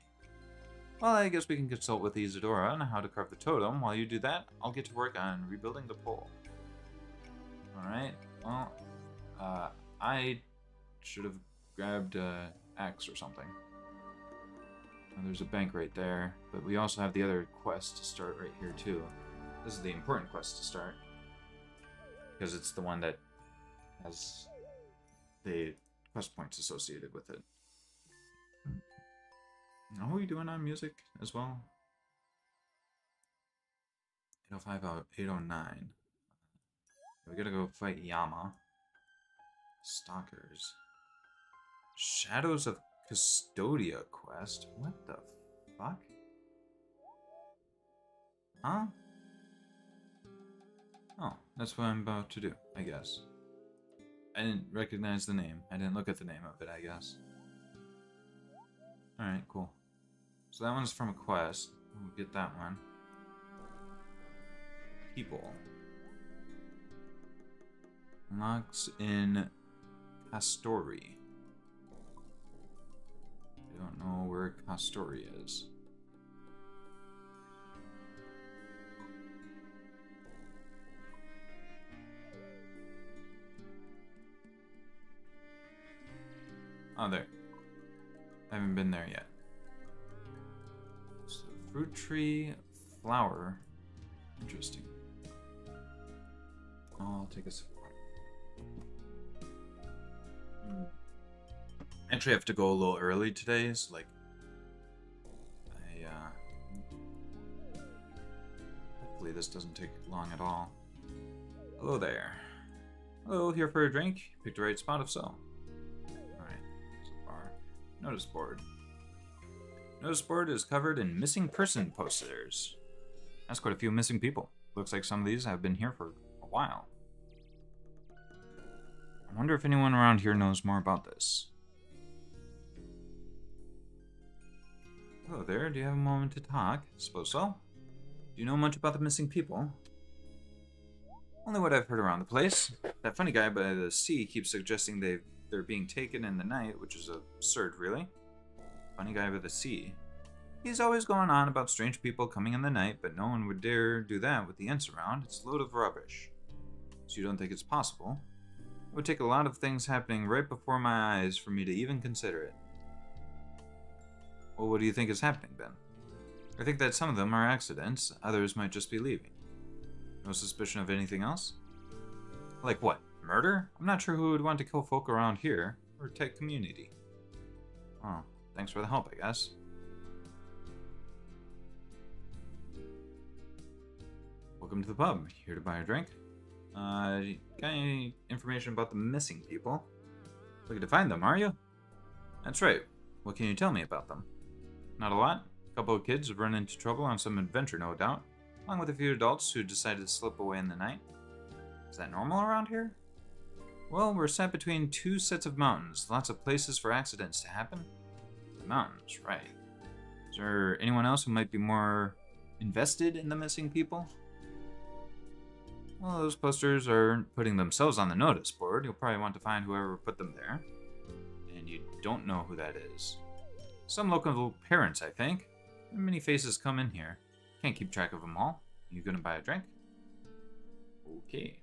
Well, I guess we can consult with Isadora on how to carve the totem. While you do that, I'll get to work on rebuilding the pole. Alright, well, I should have grabbed an axe or something. Oh, there's a bank right there, but we also have the other quest to start right here too. This is the important quest to start, because it's the one that has the quest points associated with it. How are we doing on music as well? 805 out 809. We gotta go fight Yama. Stalkers. Shadows of Custodia quest? What the fuck? Huh? Oh, that's what I'm about to do, I guess. I didn't recognize the name. I didn't look at the name of it, I guess. Alright, cool. So that one's from a quest. We'll get that one. People. Unlocks in Castori. I don't know where Castori is. Oh, there. I haven't been there yet. So, fruit tree, flower. Interesting. I'll take a sip. Actually, I have to go a little early today, so hopefully this doesn't take long at all. Hello there. Hello, here for a drink? Picked the right spot if so. Alright, so far. Notice board. Notice board is covered in missing person posters. That's quite a few missing people. Looks like some of these have been here for a while. I wonder if anyone around here knows more about this. Hello there, do you have a moment to talk? Suppose so. Do you know much about the missing people? Only what I've heard around the place. That funny guy by the sea keeps suggesting they're being taken in the night, which is absurd, really. Funny guy by the sea. He's always going on about strange people coming in the night, but no one would dare do that with the Ents around. It's a load of rubbish. So you don't think it's possible? It would take a lot of things happening right before my eyes for me to even consider it. Well, what do you think is happening, then? I think that some of them are accidents, others might just be leaving. No suspicion of anything else? Like what? Murder? I'm not sure who would want to kill folk around here, or tech community. Oh, thanks for the help, I guess. Welcome to the pub. Here to buy a drink? Got any information about the missing people? Looking to find them, are you? That's right. What can you tell me about them? Not a lot. A couple of kids have run into trouble on some adventure, no doubt, along with a few adults who decided to slip away in the night. Is that normal around here? Well, we're set between two sets of mountains. Lots of places for accidents to happen. The mountains, right. Is there anyone else who might be more invested in the missing people? Well, those posters aren't putting themselves on the notice board. You'll probably want to find whoever put them there. And you don't know who that is. Some local parents, I think. Many faces come in here. Can't keep track of them all. You gonna buy a drink? Okay.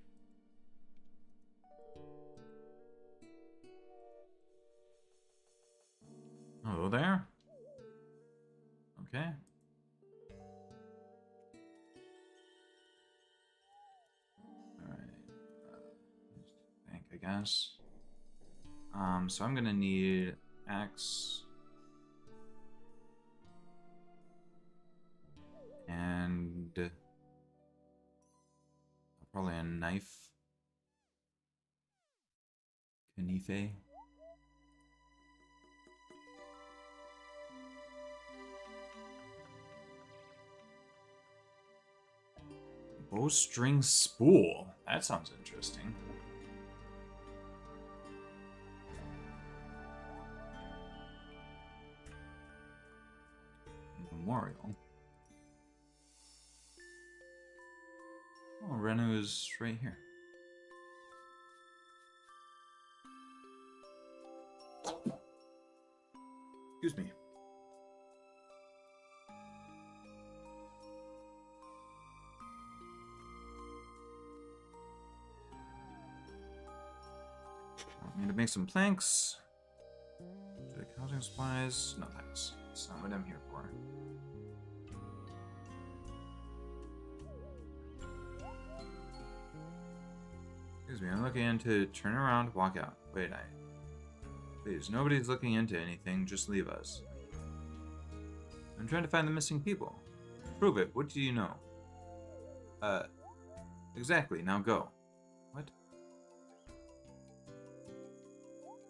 Hello there. Okay. Alright. Bank, I guess. So I'm gonna need axe. And probably a knife. Knife. Bowstring spool. That sounds interesting. Memorial. Oh, Renu is right here. Excuse me. I need to make some planks. To the housing supplies. No thanks. That's not what I'm here for. Excuse me, I'm looking into turn around, walk out. Wait, please, nobody's looking into anything, just leave us. I'm trying to find the missing people. Prove it, what do you know? Exactly, now go. What?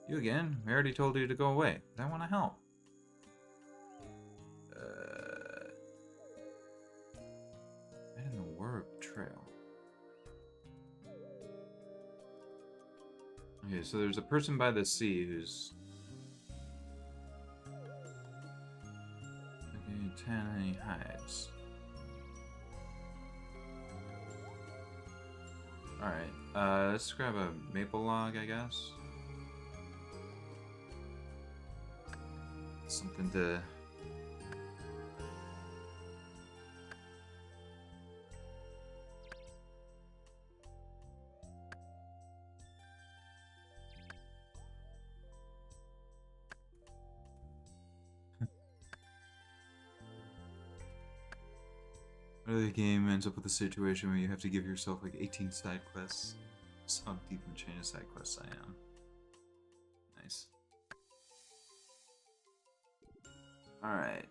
You again? I already told you to go away, but I want to help. Right in the Warp Trail. Okay, so there's a person by the sea who's... Okay, tan any hides. Alright, let's grab a maple log, I guess. Something to... The game ends up with a situation where you have to give yourself like 18 side quests. That's how deep in the chain of side quests I am. Nice. Alright.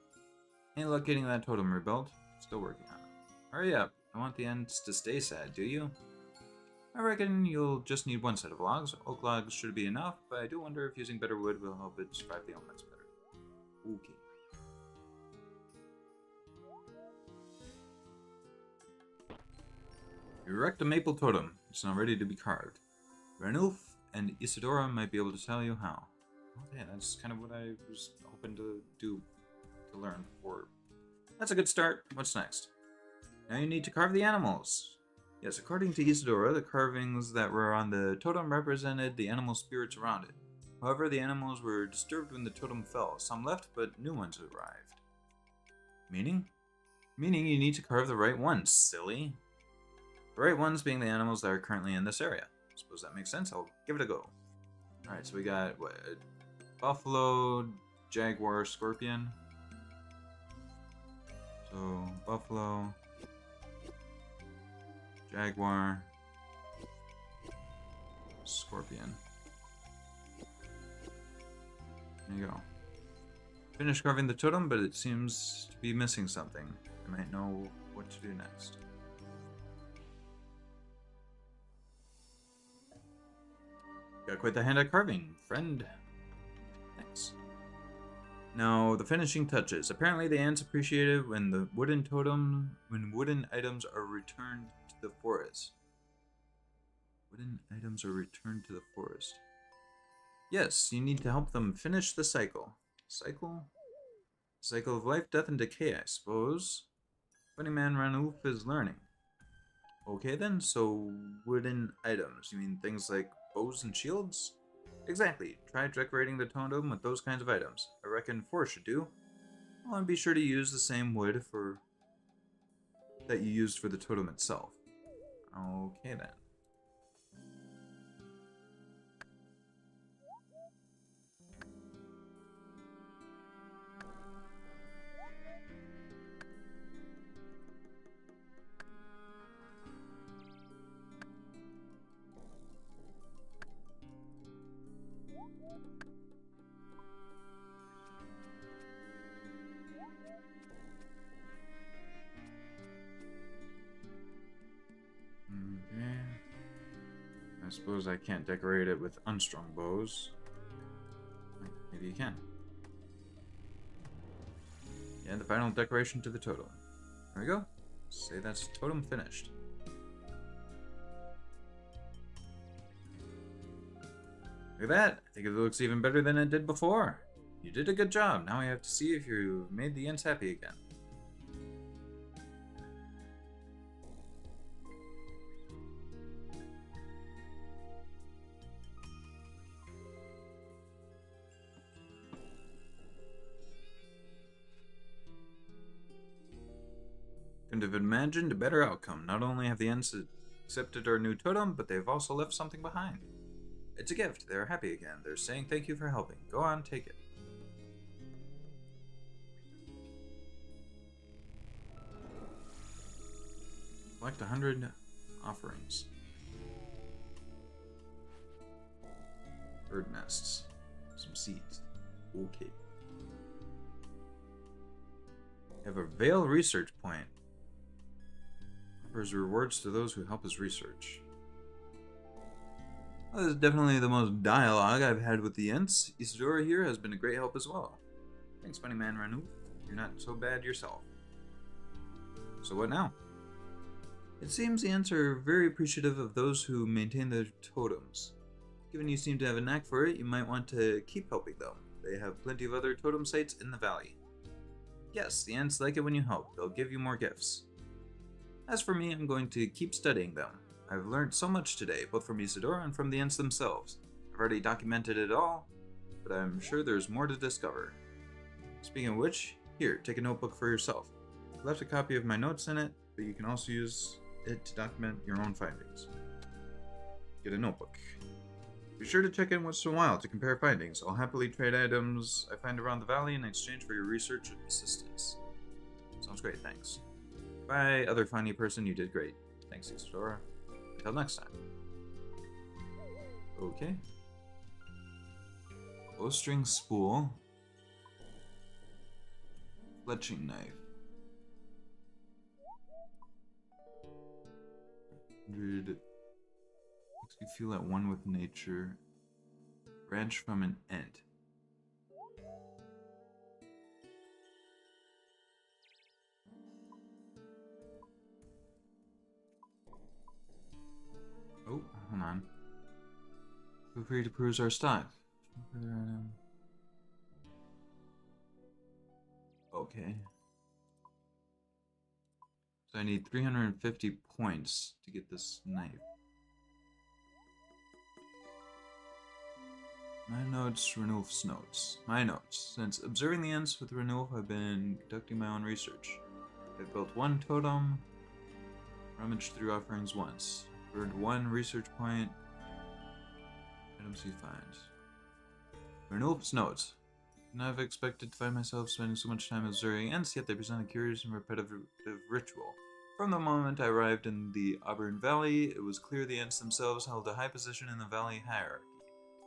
Ain't luck getting that totem rebuilt. Still working on it. Hurry up. I want the ends to stay sad, do you? I reckon you'll just need one set of logs. Oak logs should be enough, but I do wonder if using better wood will help it survive the elements better. Okay. Erect a maple totem. It's now ready to be carved. Ranulf and Isadora might be able to tell you how. Okay, that's kind of what I was hoping to do, to learn before. That's a good start. What's next? Now you need to carve the animals. Yes, according to Isadora, the carvings that were on the totem represented the animal spirits around it. However, the animals were disturbed when the totem fell. Some left, but new ones arrived. Meaning? Meaning you need to carve the right ones, silly. The right ones being the animals that are currently in this area. Suppose that makes sense. I'll give it a go. Alright, so we got what? Buffalo, jaguar, scorpion. So, buffalo, jaguar, scorpion. There you go. Finished carving the totem, but it seems to be missing something. I might know what to do next. Got quite the hand at carving, friend. Thanks. Now, the finishing touches. Apparently the ants appreciate it when the wooden items are returned to the forest. Wooden items are returned to the forest. Yes, you need to help them finish the cycle. Cycle? Cycle of life, death, and decay, I suppose. Funny man Ranulf is learning. Okay then, so wooden items. You mean things like bows and shields? Exactly. Try decorating the totem with those kinds of items. I reckon 4 should do. Oh, and be sure to use the same wood that you used for the totem itself. Okay then. suppose I can't decorate it with unstrung bows. Maybe you can. And the final decoration to the totem. There we go. Say that's totem finished. Look at that! I think it looks even better than it did before. You did a good job. Now we have to see if you made the Ents happy again. Couldn't have imagined a better outcome. Not only have the Ents accepted our new totem, but they've also left something behind. It's a gift. They're happy again. They're saying thank you for helping. Go on, take it. Collect 100 offerings. Bird nests. Some seeds. Okay. We have a Vale research point. Offers rewards to those who help us research. Well, this is definitely the most dialogue I've had with the Ents. Isadora here has been a great help as well. Thanks, funny man Ranu. You're not so bad yourself. So what now? It seems the Ents are very appreciative of those who maintain their totems. Given you seem to have a knack for it, you might want to keep helping them. They have plenty of other totem sites in the valley. Yes, the Ents like it when you help. They'll give you more gifts. As for me, I'm going to keep studying them. I've learned so much today, both from Isadora and from the Ents themselves. I've already documented it all, but I'm sure there's more to discover. Speaking of which, here, take a notebook for yourself. I left a copy of my notes in it, but you can also use it to document your own findings. Get a notebook. Be sure to check in once in a while to compare findings. I'll happily trade items I find around the valley in exchange for your research assistance. Sounds great, thanks. Bye, other funny person, you did great. Thanks, Isadora. Until next time. Okay. Bowstring spool. Fletching knife. 100. Makes you feel at one with nature. Branch from an Ent. Oh, hold on. Feel free to peruse our stock. Okay. So I need 350 points to get this knife. My notes, Ranulf's notes. My notes. Since observing the Ents with Ranulf, I've been conducting my own research. I've built one totem, rummaged through offerings once, earned one research point. Items he finds. Ranulf's notes. Could not have expected to find myself spending so much time observing Ents, yet they present a curious and repetitive ritual. From the moment I arrived in the Auburn Valley, it was clear the Ents themselves held a high position in the valley hierarchy.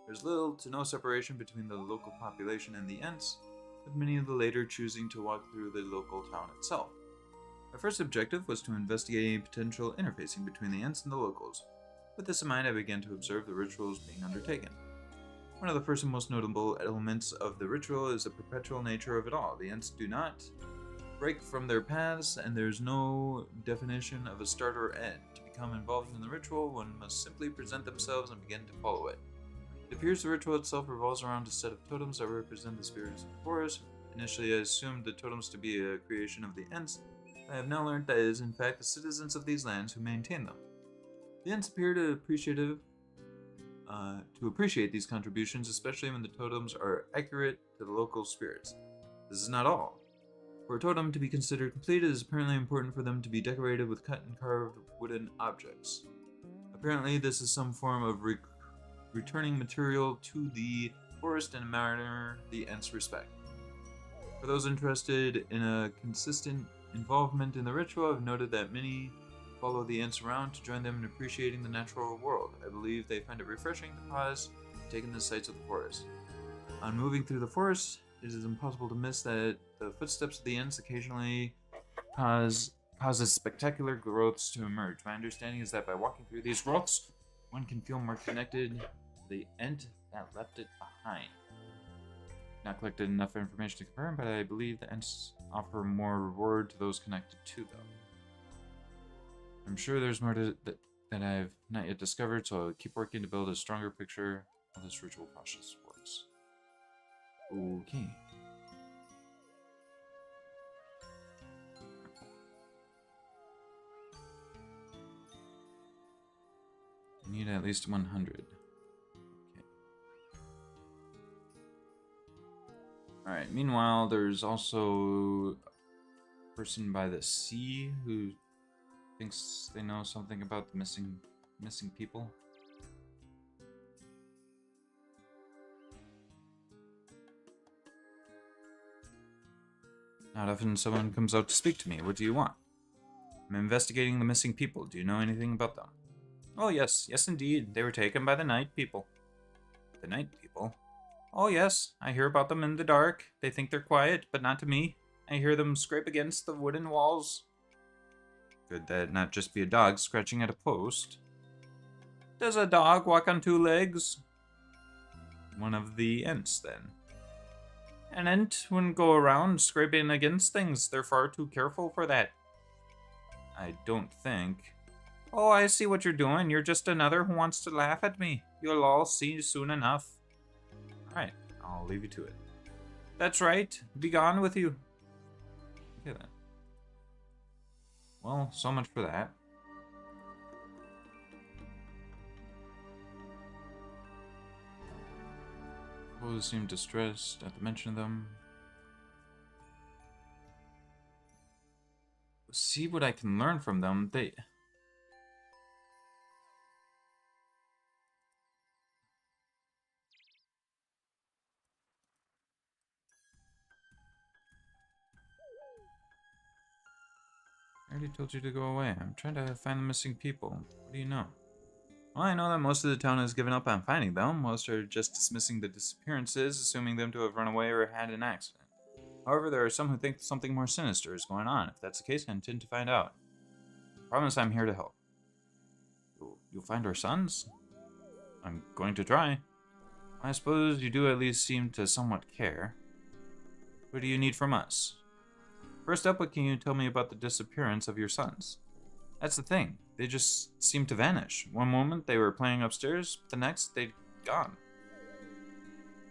There's little to no separation between the local population and the Ents, with many of the later choosing to walk through the local town itself. My first objective was to investigate any potential interfacing between the Ents and the locals. With this in mind, I began to observe the rituals being undertaken. One of the first and most notable elements of the ritual is the perpetual nature of it all. The Ents do not break from their paths, and there's no definition of a start or end. To become involved in the ritual, one must simply present themselves and begin to follow it. It appears the ritual itself revolves around a set of totems that represent the spirits of the forest. Initially, I assumed the totems to be a creation of the Ents. I have now learned that it is in fact the citizens of these lands who maintain them. The Ents appear to appreciate these contributions, especially when the totems are accurate to the local spirits. This is not all. For a totem to be considered complete, it is apparently important for them to be decorated with cut and carved wooden objects. Apparently, this is some form of returning material to the forest in a manner the Ents respect. For those interested in a consistent involvement in the ritual, I've noted that many follow the Ents around to join them in appreciating the natural world. I believe they find it refreshing to pause and take in the sights of the forest. On moving through the forest, it is impossible to miss that the footsteps of the Ents occasionally causes spectacular growths to emerge. My understanding is that by walking through these growths, one can feel more connected to the ent that left it behind. Not collected enough information to confirm, but I believe the ents offer more reward to those connected to them. I'm sure there's more that I've not yet discovered, so I'll keep working to build a stronger picture of this ritual process works. Okay. I need at least 100. Okay. Alright, meanwhile, there's also a person by the sea who thinks they know something about the missing people. Not often someone comes out to speak to me. What do you want? I'm investigating the missing people. Do you know anything about them? Oh yes, yes indeed. They were taken by the night people. The night people? Oh yes, I hear about them in the dark. They think they're quiet, but not to me. I hear them scrape against the wooden walls. Could that not just be a dog scratching at a post? Does a dog walk on two legs? One of the ents, then. An ent wouldn't go around scraping against things. They're far too careful for that. I don't think. Oh, I see what you're doing. You're just another who wants to laugh at me. You'll all see soon enough. Alright, I'll leave you to it. That's right. Be gone with you. Okay then. Well, so much for that. Both seem distressed at the mention of them. See what I can learn from them. I already told you to go away. I'm trying to find the missing people. What do you know? Well, I know that most of the town has given up on finding them. Most are just dismissing the disappearances, assuming them to have run away or had an accident. However, there are some who think something more sinister is going on. If that's the case, I intend to find out. I promise I'm here to help. You'll find our sons? I'm going to try. I suppose you do at least seem to somewhat care. What do you need from us? First up, what can you tell me about the disappearance of your sons? That's the thing. They just seem to vanish. One moment they were playing upstairs, but the next they'd gone.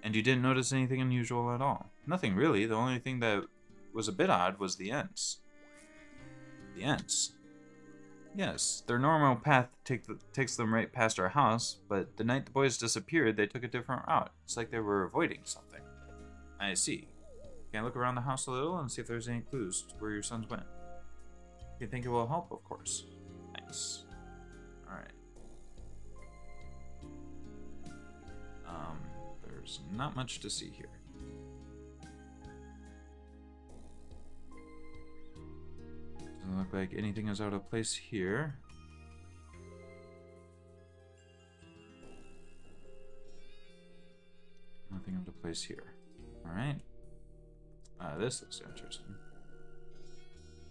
And you didn't notice anything unusual at all? Nothing really. The only thing that was a bit odd was the ents. The ents? Yes, their normal path takes them right past our house, but the night the boys disappeared, they took a different route. It's like they were avoiding something. I see. Can I look around the house a little and see if there's any clues to where your sons went? You think it will help, of course. Thanks. Alright. There's not much to see here. Doesn't look like anything is out of place here. Nothing out of place here. Alright. This looks interesting.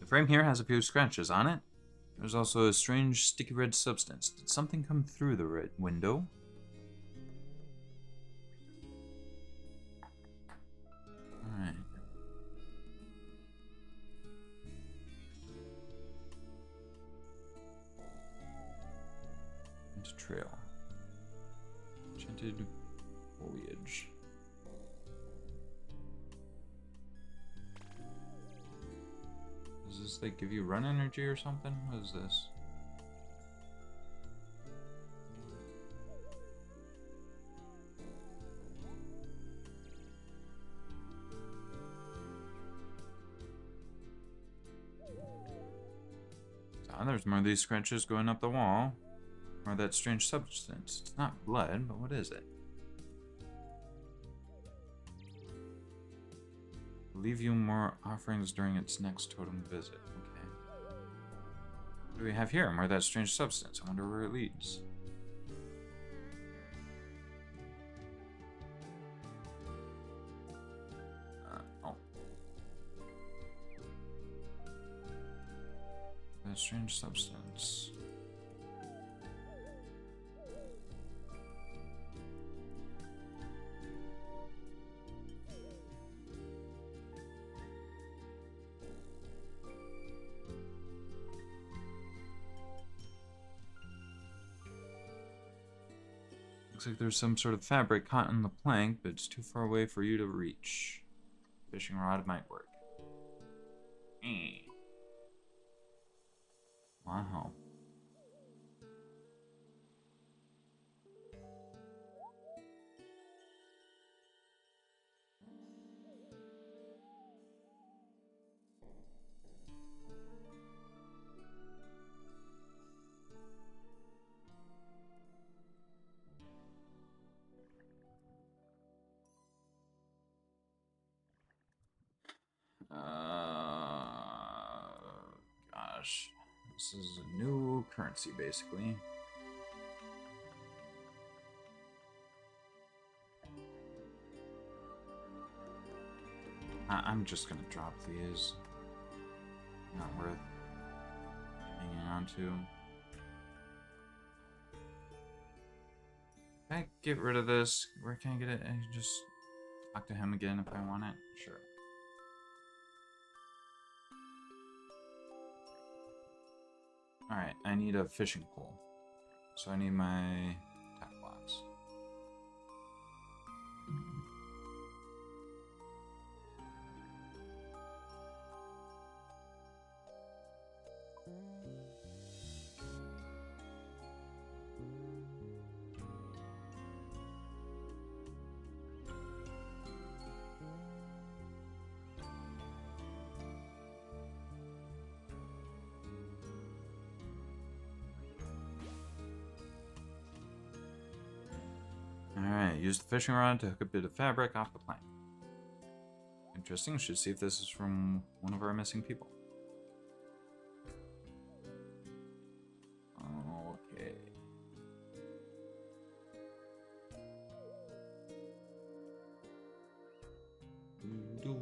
The frame here has a few scratches on it. There's also a strange sticky red substance. Did something come through the red window? Alright. Into trail. Enchanted foliage. Does this like give you run energy or something? What is this? Ah, there's more of these scratches going up the wall. More of that strange substance. It's not blood, but what is it? Leave you more offerings during its next totem visit. Okay. What do we have here? More of that strange substance. I wonder where it leads. Oh. That strange substance. Looks like there's some sort of fabric caught in the plank, but it's too far away for you to reach. Fishing rod might work. Wow. Gosh. This is a new currency, basically. I'm just gonna drop these. Not worth hanging on to. Can I get rid of this? Where can I get it? I can just talk to him again if I want it. Sure. Alright, I need a fishing pole. So I need my tack box. Alright, use the fishing rod to hook a bit of fabric off the plank. Interesting, should see if this is from one of our missing people. Okay. Doo-doo.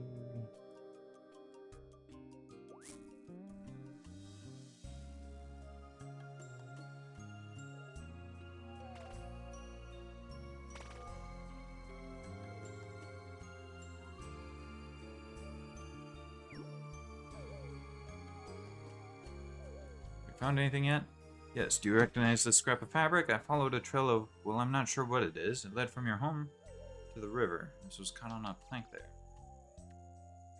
Found anything yet? Yes, do you recognize this scrap of fabric? I followed a trail of, well, I'm not sure what it is. It led from your home to the river. This was caught on a plank there.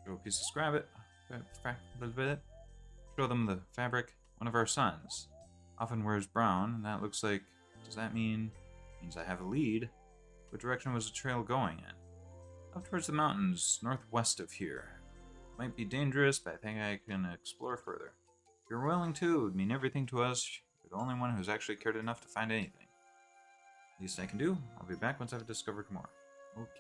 Show a piece of scrap it. Show them the fabric. One of our sons. Often wears brown, and that looks like, does that mean? Means I have a lead. What direction was the trail going in? Up towards the mountains, northwest of here. Might be dangerous, but I think I can explore further. If you're willing to, it would mean everything to us. You're the only one who's actually cared enough to find anything. Least I can do. I'll be back once I've discovered more. Okay.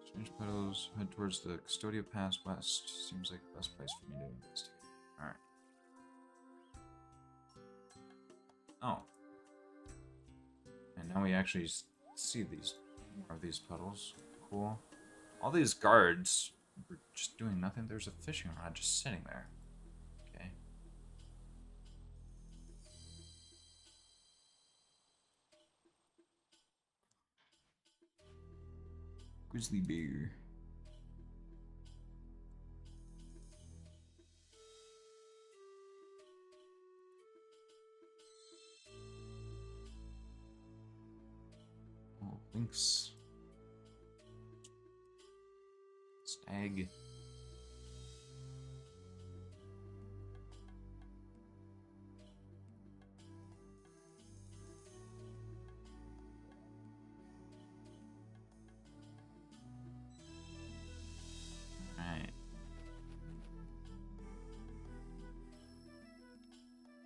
Strange petals. Head towards the Custodia Pass west. Seems like the best place for me to investigate. Alright. Oh. And now we actually see these more of these puddles. Cool. All these guards were just doing nothing. There's a fishing rod just sitting there. Okay. Grizzly bear. Oh, lynx. Stag. Alright.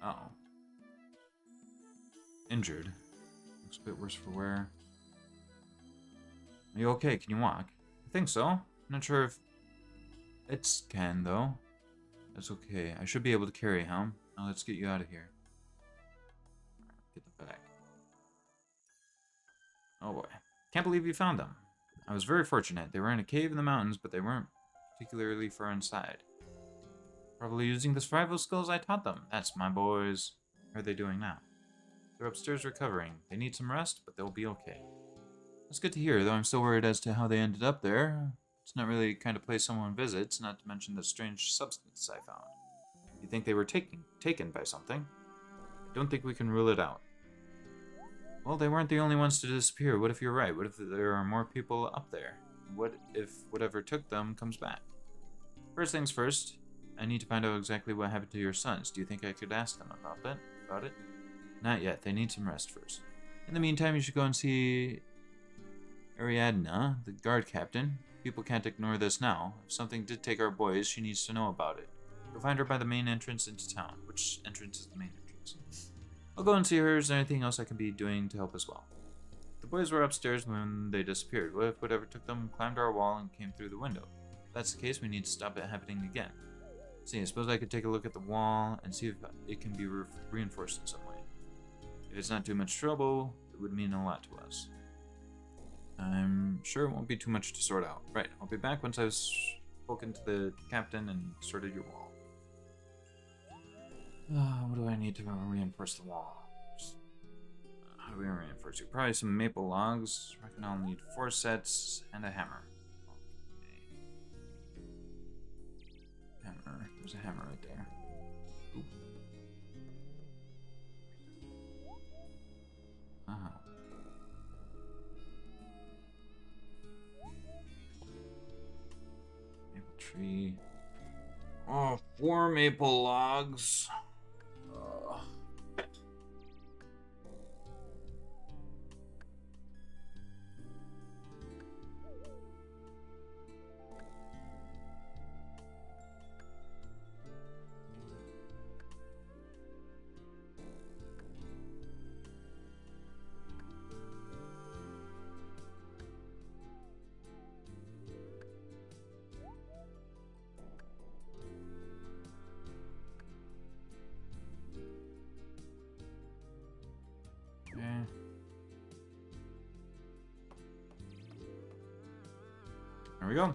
Uh-oh. Injured. Looks a bit worse for wear. Are you okay? Can you walk? I think so. I'm not sure if it's can though. That's okay. I should be able to carry him. Now let's get you out of here. Get the bag. Oh boy. Can't believe you found them. I was very fortunate. They were in a cave in the mountains, but they weren't particularly far inside. Probably using the survival skills I taught them. That's my boys. How are they doing now? They're upstairs recovering. They need some rest, but they'll be okay. That's good to hear, though I'm still worried as to how they ended up there. It's not really the kind of place someone visits, not to mention the strange substance I found. You think they were taken by something? I don't think we can rule it out. Well, they weren't the only ones to disappear. What if you're right? What if there are more people up there? What if whatever took them comes back? First things first, I need to find out exactly what happened to your sons. Do you think I could ask them about it? Not yet. They need some rest first. In the meantime, you should go and see Ariadna, the guard captain. People can't ignore this now. If something did take our boys, she needs to know about it. You'll find her by the main entrance into town. Which entrance is the main entrance? I'll go and see her. Is there anything else I can be doing to help as well? The boys were upstairs when they disappeared. What if whatever took them climbed our wall and came through the window? If that's the case, we need to stop it happening again. See, I suppose I could take a look at the wall and see if it can be reinforced in some way. If it's not too much trouble, it would mean a lot to us. I'm sure it won't be too much to sort out. Right, I'll be back once I've spoken to the captain and sorted your wall. What do I need to reinforce the wall? How do we reinforce it? Probably some maple logs. I reckon I'll need 4 sets and a hammer. Okay. Hammer. There's a hammer right there. Ooh. Ah. Maple tree. Oh, 4 maple logs. There we go.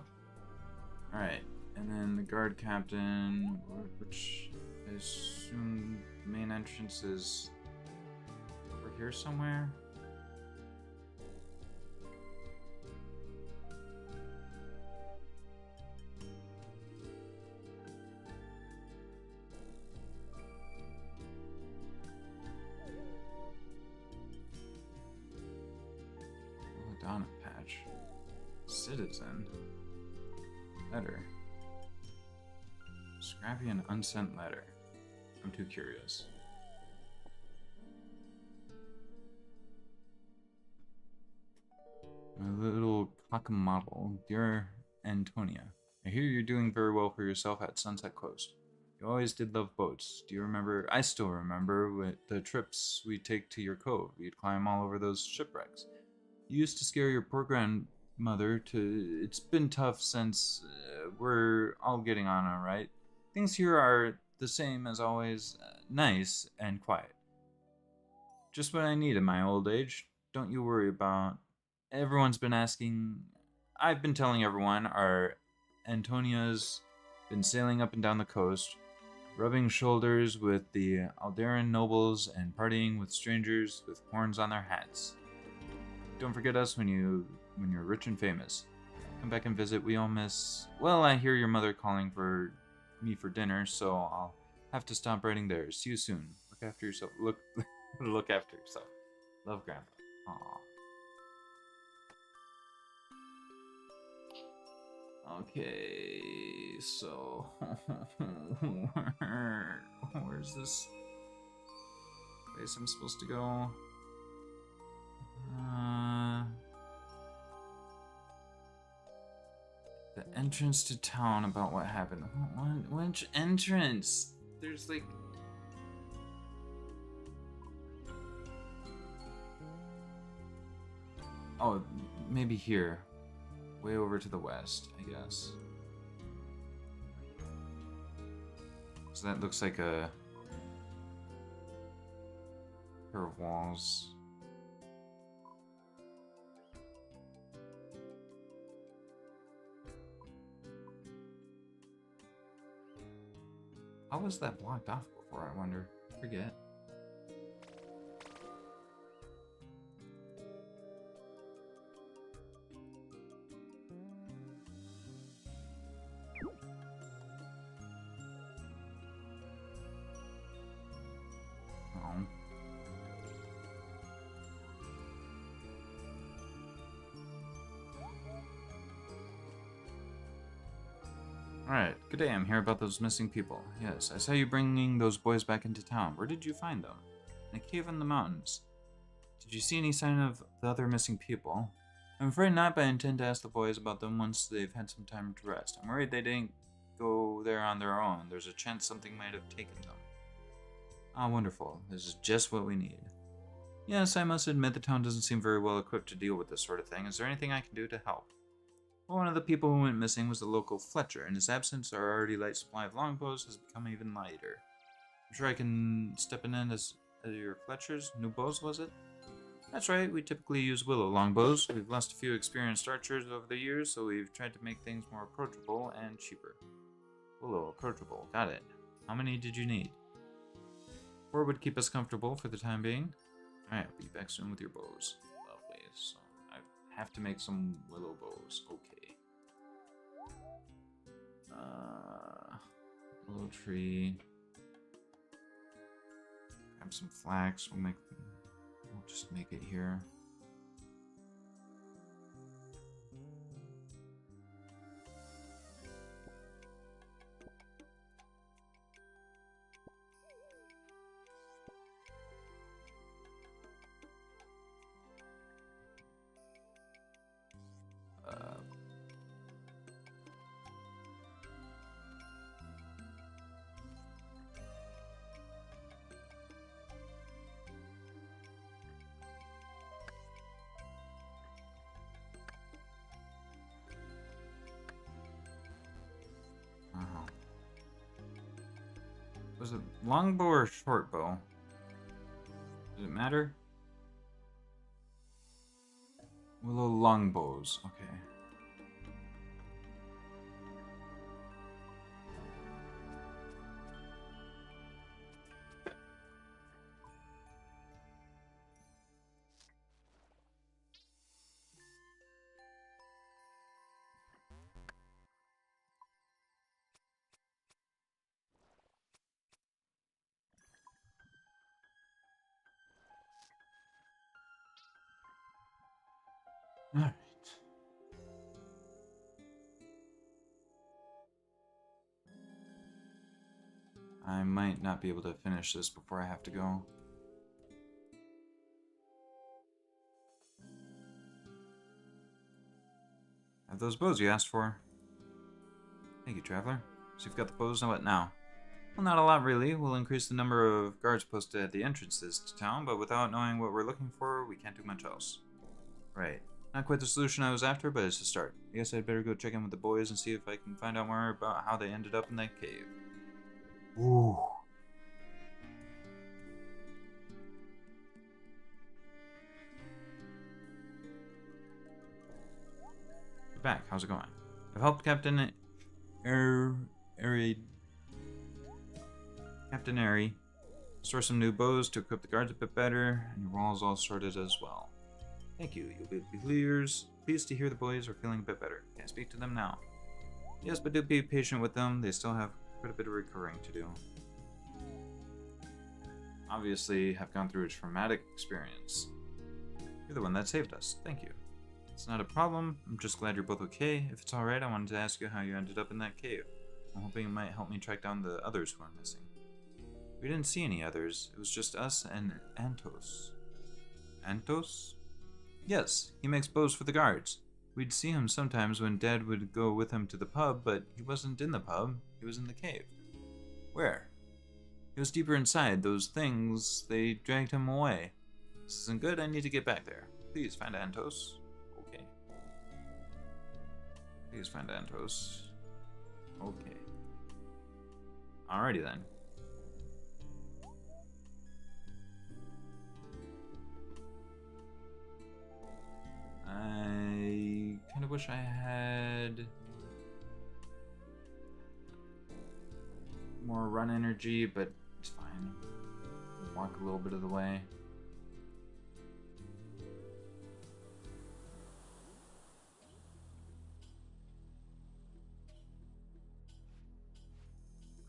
Alright, and then the guard captain, which I assume the main entrance is over here somewhere. Donna patch. Citizen. Letter. Scrappy and unsent letter. I'm too curious. My little cockamaddle. Dear Antonia, I hear you're doing very well for yourself at Sunset Coast. You always did love boats. Do you remember? I still remember with the trips we'd take to your cove. We'd climb all over those shipwrecks. You used to scare your poor grandmother to... It's been tough since we're all getting on all right. Things here are the same as always, nice and quiet. Just what I need in my old age. Don't you worry about... Everyone's been asking... I've been telling everyone our Antonia's been sailing up and down the coast, rubbing shoulders with the Alderan nobles and partying with strangers with horns on their hats. Don't forget us when you're rich and famous. Come back and visit. We all miss... Well, I hear your mother calling for me for dinner, so I'll have to stop writing there. See you soon. Look after yourself. Look after yourself. Love, Grandpa. Aww. Okay, so where's this place I'm supposed to go? The entrance to town about what happened. Which entrance? There's like... Oh, maybe here. Way over to the west, I guess. So that looks like a pair of walls. How was that blocked off before, I wonder? I forget. Alright, good day. I'm here about those missing people. Yes, I saw you bringing those boys back into town. Where did you find them? In a cave in the mountains. Did you see any sign of the other missing people? I'm afraid not, but I intend to ask the boys about them once they've had some time to rest. I'm worried they didn't go there on their own. There's a chance something might have taken them. Ah, wonderful. This is just what we need. Yes, I must admit the town doesn't seem very well equipped to deal with this sort of thing. Is there anything I can do to help? Well, one of the people who went missing was the local Fletcher. In his absence, our already light supply of longbows has become even lighter. I'm sure I can step in as your Fletcher's new bows, was it? That's right, we typically use willow longbows. We've lost a few experienced archers over the years, so we've tried to make things more approachable and cheaper. Willow, approachable, got it. How many did you need? 4 would keep us comfortable for the time being. Alright, I'll be back soon with your bows. Lovely, so I have to make some willow bows. Okay. Willow tree. Grab some flax, we'll just make it here. Was it longbow or shortbow? Does it matter? Willow longbows, okay. Alright. I might not be able to finish this before I have to go. Have those bows you asked for. Thank you, traveler. So you've got the bows, and what now? Well, not a lot really. We'll increase the number of guards posted at the entrances to town, but without knowing what we're looking for, we can't do much else. Right. Not quite the solution I was after, but it's a start. I guess I'd better go check in with the boys and see if I can find out more about how they ended up in that cave. Ooh. You're back. How's it going? I've helped Captain Captain Airy source some new bows to equip the guards a bit better, and your wall's all sorted as well. Thank you. You'll be pleased to hear the boys are feeling a bit better. Can I speak to them now? Yes, but do be patient with them. They still have quite a bit of recovering to do. Obviously, have gone through a traumatic experience. You're the one that saved us. Thank you. It's not a problem. I'm just glad you're both okay. If it's alright, I wanted to ask you how you ended up in that cave. I'm hoping it might help me track down the others who are missing. We didn't see any others. It was just us and Antos. Antos? Yes, he makes bows for the guards. We'd see him sometimes when Dad would go with him to the pub, but he wasn't in the pub. He was in the cave. Where? He was deeper inside. Those things, they dragged him away. This isn't good. I need to get back there. Please find Antos. Okay. Please find Antos. Okay. Alrighty then. I kind of wish I had more run energy, but it's fine. Walk a little bit of the way.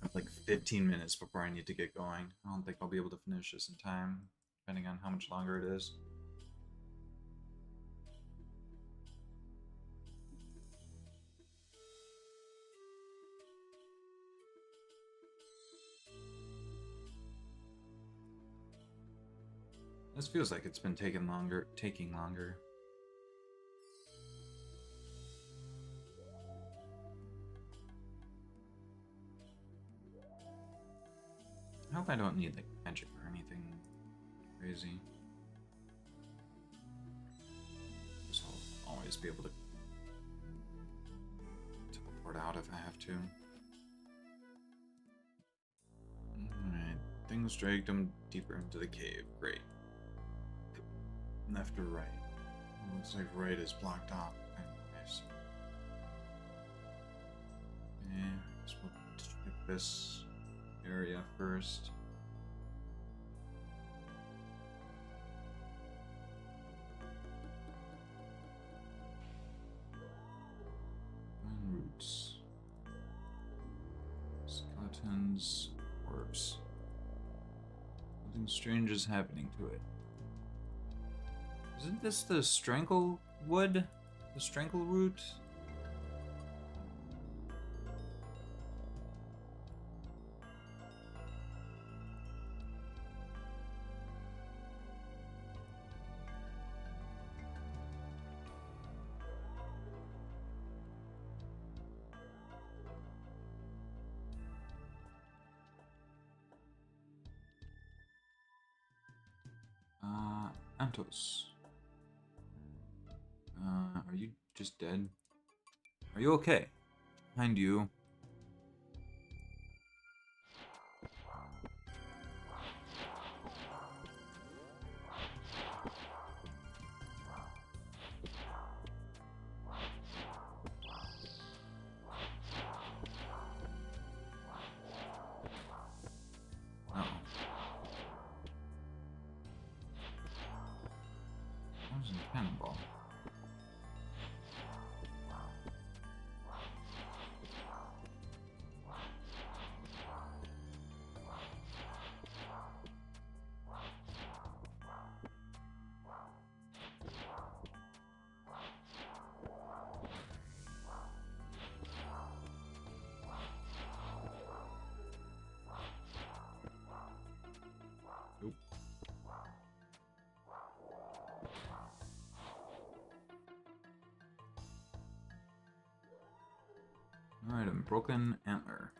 I have like 15 minutes before I need to get going. I don't think I'll be able to finish this in time, depending on how much longer it is. This feels like it's been taking longer. I hope I don't need like magic or anything crazy. So I'll always be able to teleport out if I have to. Alright, things dragged him deeper into the cave. Great. Left or right? Looks like right is blocked off. Nice. Yeah, I guess we'll check this area first. Roots. Skeletons. Orbs. Something strange is happening to it. Isn't this the strangle wood? The strangle root? Antos. Are you just dead? Are you okay? Behind you. That was a cannonball. Alright, a broken antler.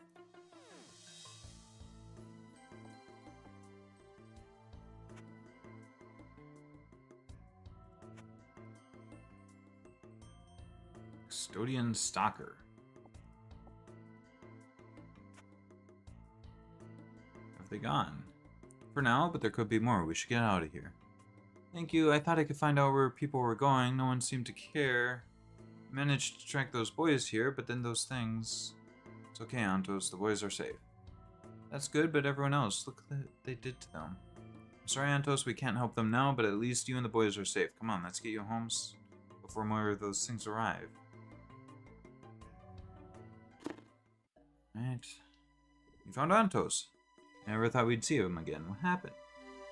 Custodian Stalker. Have they gone? For now, but there could be more. We should get out of here. Thank you. I thought I could find out where people were going. No one seemed to care. Managed to track those boys here, but then those things... It's okay, Antos. The boys are safe. That's good, but everyone else, look what they did to them. I'm sorry, Antos, we can't help them now, but at least you and the boys are safe. Come on, let's get you home before more of those things arrive. Right. You found Antos. I never thought we'd see him again. What happened?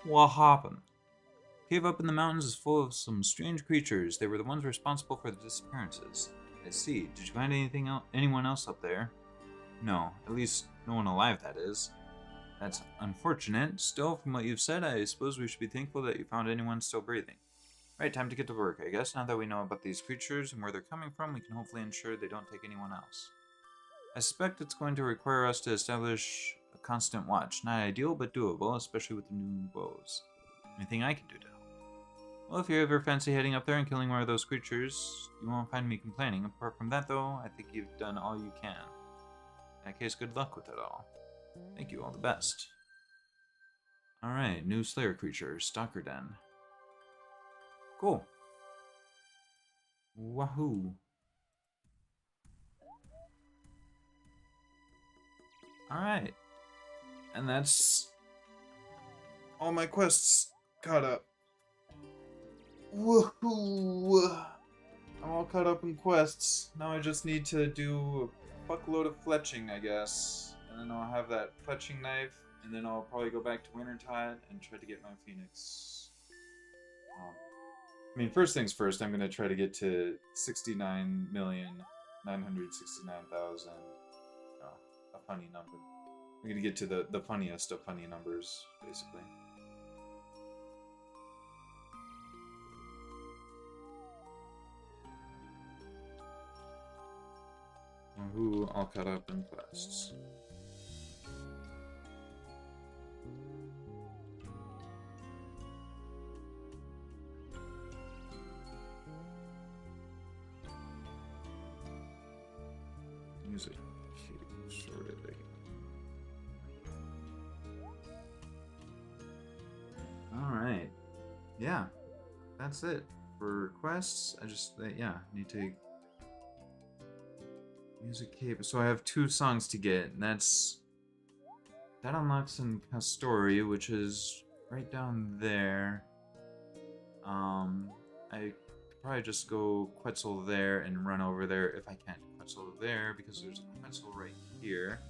What happened? Cave up in the mountains is full of some strange creatures. They were the ones responsible for the disappearances. I see. Did you find anyone else up there? No. At least no one alive, that is. That's unfortunate. Still, from what you've said, I suppose we should be thankful that you found anyone still breathing. Right, time to get to work, I guess. Now that we know about these creatures and where they're coming from, we can hopefully ensure they don't take anyone else. I suspect it's going to require us to establish a constant watch. Not ideal, but doable, especially with the new bows. Anything I can do to help? Well, if you ever fancy heading up there and killing one of those creatures, you won't find me complaining. Apart from that, though, I think you've done all you can. In that case, good luck with it all. Thank you, all the best. Alright, new Slayer creature, Stalker Den. Cool. Wahoo. Alright. And that's all my quests caught up. Woohoo! I'm all caught up in quests. Now I just need to do a fuckload of fletching, I guess. And then I'll have that fletching knife, and then I'll probably go back to Wintertide and try to get my Phoenix. I mean, first things first, I'm going to try to get to 69,969,000. Oh, a funny number. I'm going to get to the funniest of funny numbers, basically. Woohoo, all caught up in quests. Music. Sorted. Alright. Yeah. That's it. For quests, I just, yeah, need to... Music cape. So I have 2 songs to get, and that's... That unlocks in Castori, which is right down there. I could probably just go Quetzal there and run over there if I can't Quetzal there, because there's a Quetzal right here.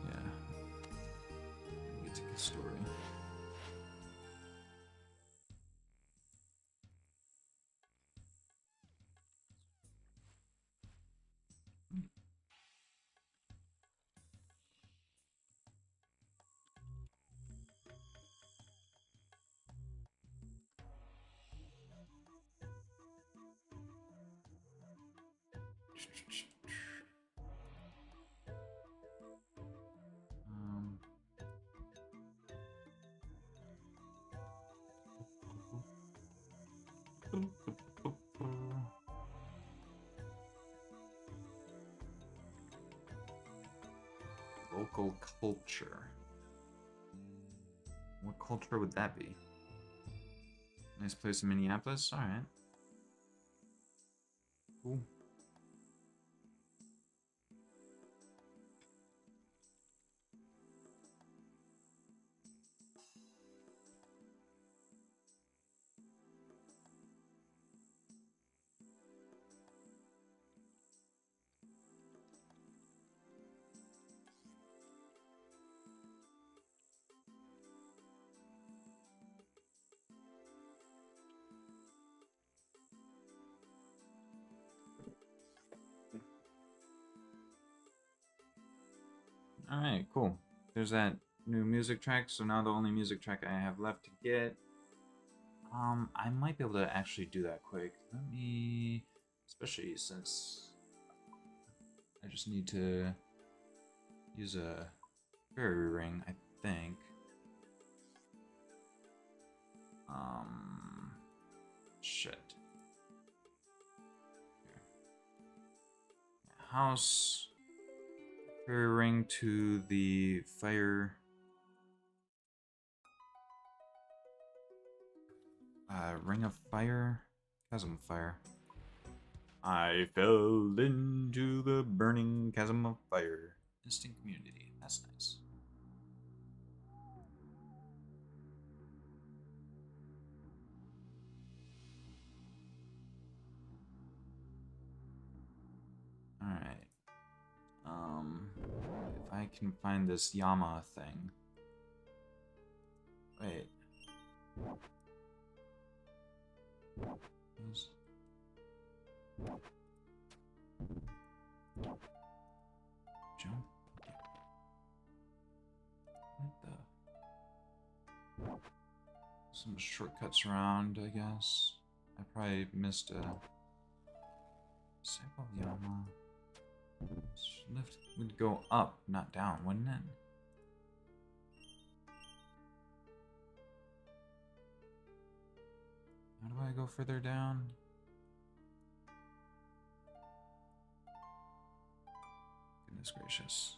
Yeah. Get to Castori. Local culture. What culture would that be? Nice place in Minneapolis? Alright. Cool. Alright, cool. There's that new music track, so now the only music track I have left to get. I might be able to actually do that quick. Let me... Especially since... I just need to use a fairy ring, I think. Shit. Here. House... Fairy ring to the fire. Ring of fire? Chasm of fire. I fell into the burning chasm of fire. Instant community. That's nice. Alright. If I can find this Yama thing. Wait. Jump. What the? Some shortcuts around, I guess. I probably missed a sample of Yama. Lift would go up, not down, wouldn't it? How do I go further down? Goodness gracious.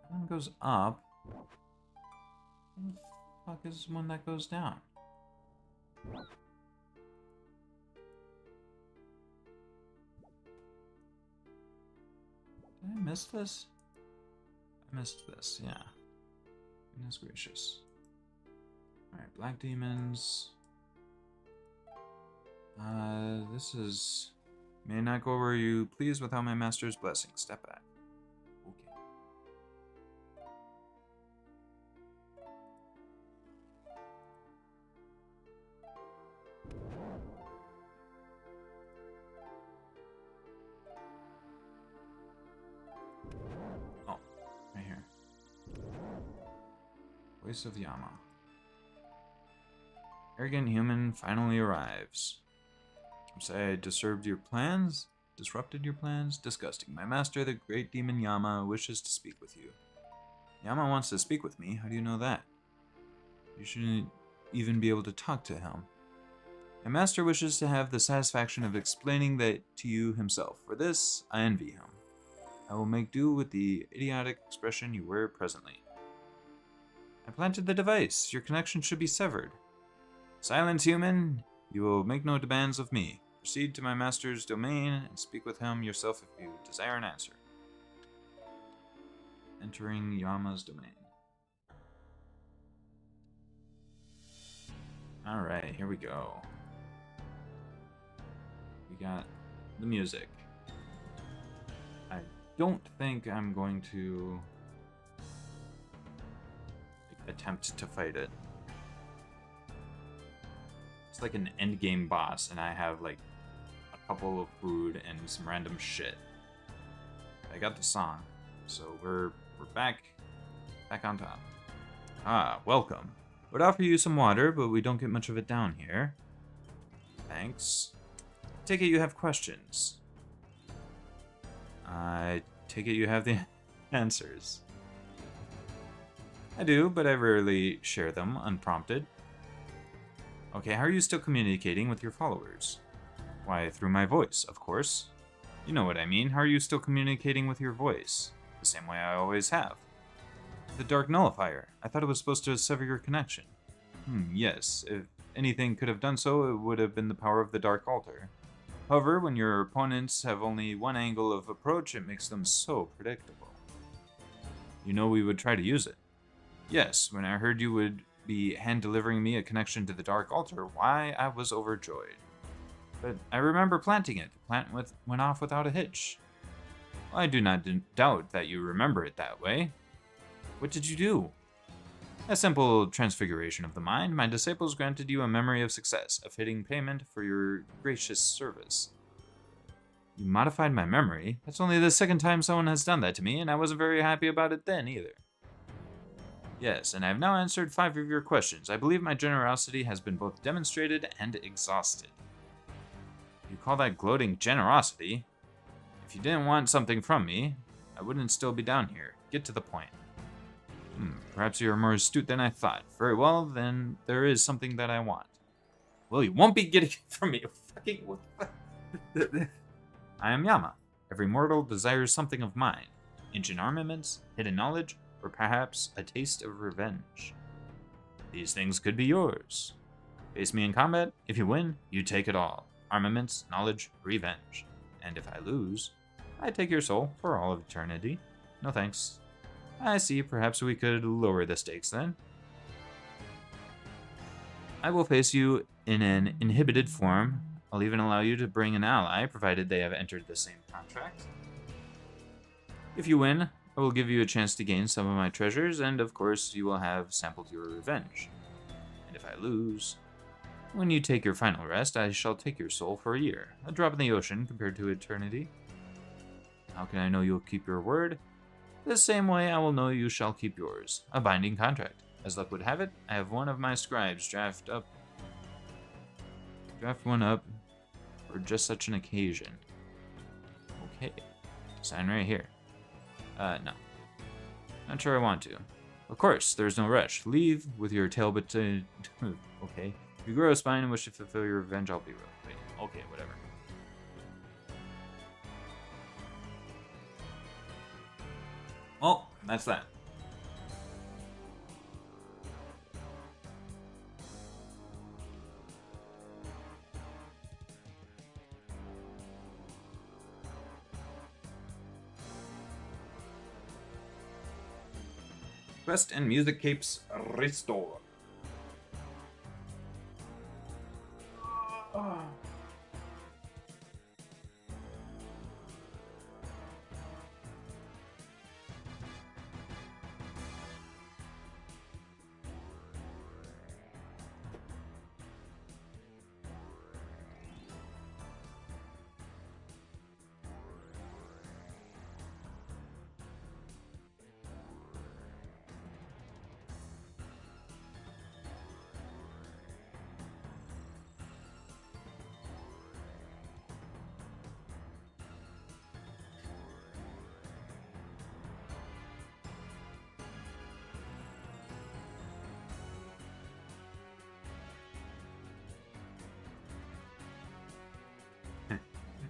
That one goes up. What the fuck is one that goes down? Did I miss this? I missed this, yeah. Goodness gracious. Alright, black demons. This is... May I not go where you please without my master's blessing. Step back. Okay. Voice of Yama. Arrogant human finally arrives. I'm sorry I disturbed your plans? Disrupted your plans? Disgusting. My master, the great demon Yama, wishes to speak with you. Yama wants to speak with me? How do you know that? You shouldn't even be able to talk to him. My master wishes to have the satisfaction of explaining that to you himself. For this, I envy him. I will make do with the idiotic expression you wear presently. I planted the device. Your connection should be severed. Silence, human. You will make no demands of me. Proceed to my master's domain and speak with him yourself if you desire an answer. Entering Yama's domain. Alright, here we go. We got the music. I don't think I'm going to attempt to fight it. It's like an endgame boss, and I have like a couple of food and some random shit. I got the song, so we're back on top. Ah, welcome. Would offer you some water, but we don't get much of it down here. Thanks. Take it you have questions. I take it you have the answers. I do, but I rarely share them unprompted. Okay, how are you still communicating with your followers? Why, through my voice, of course. You know what I mean. How are you still communicating with your voice? The same way I always have. The Dark Nullifier. I thought it was supposed to sever your connection. Yes. If anything could have done so, it would have been the power of the Dark Altar. However, when your opponents have only one angle of approach, it makes them so predictable. You know we would try to use it. Yes, when I heard you would be hand-delivering me a connection to the Dark Altar, why, I was overjoyed. But I remember planting it. The plant went off without a hitch. Well, I do not doubt that you remember it that way. What did you do? A simple transfiguration of the mind. My disciples granted you a memory of success, a fitting payment for your gracious service. You modified my memory? That's only the second time someone has done that to me, and I wasn't very happy about it then either. Yes, and I have now answered 5 of your questions. I believe my generosity has been both demonstrated and exhausted. You call that gloating generosity? If you didn't want something from me, I wouldn't still be down here. Get to the point. Perhaps you're more astute than I thought. Very well, then there is something that I want. Well, you won't be getting it from me. Fucking... I am Yama. Every mortal desires something of mine. Ancient armaments, hidden knowledge, or perhaps a taste of revenge. These things could be yours. Face me in combat. If you win, you take it all. Armaments, knowledge, revenge. And if I lose, I take your soul for all of eternity. No thanks. I see, perhaps we could lower the stakes then. I will face you in an inhibited form. I'll even allow you to bring an ally, provided they have entered the same contract. If you win, I will give you a chance to gain some of my treasures, and of course you will have sampled your revenge. And if I lose, when you take your final rest, I shall take your soul for a year. A drop in the ocean compared to eternity. How can I know you'll keep your word? The same way I will know you shall keep yours. A binding contract. As luck would have it, I have one of my scribes draft one up for just such an occasion. Okay. Sign right here. No. Not sure I want to. Of course, there's no rush. Leave with your tail but okay. If you grow a spine and wish to fulfill your revenge, I'll be real. Wait. Okay, whatever. Well, that's that. Quest and music capes restore.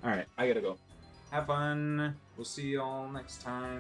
Alright, I gotta go. Have fun. We'll see you all next time.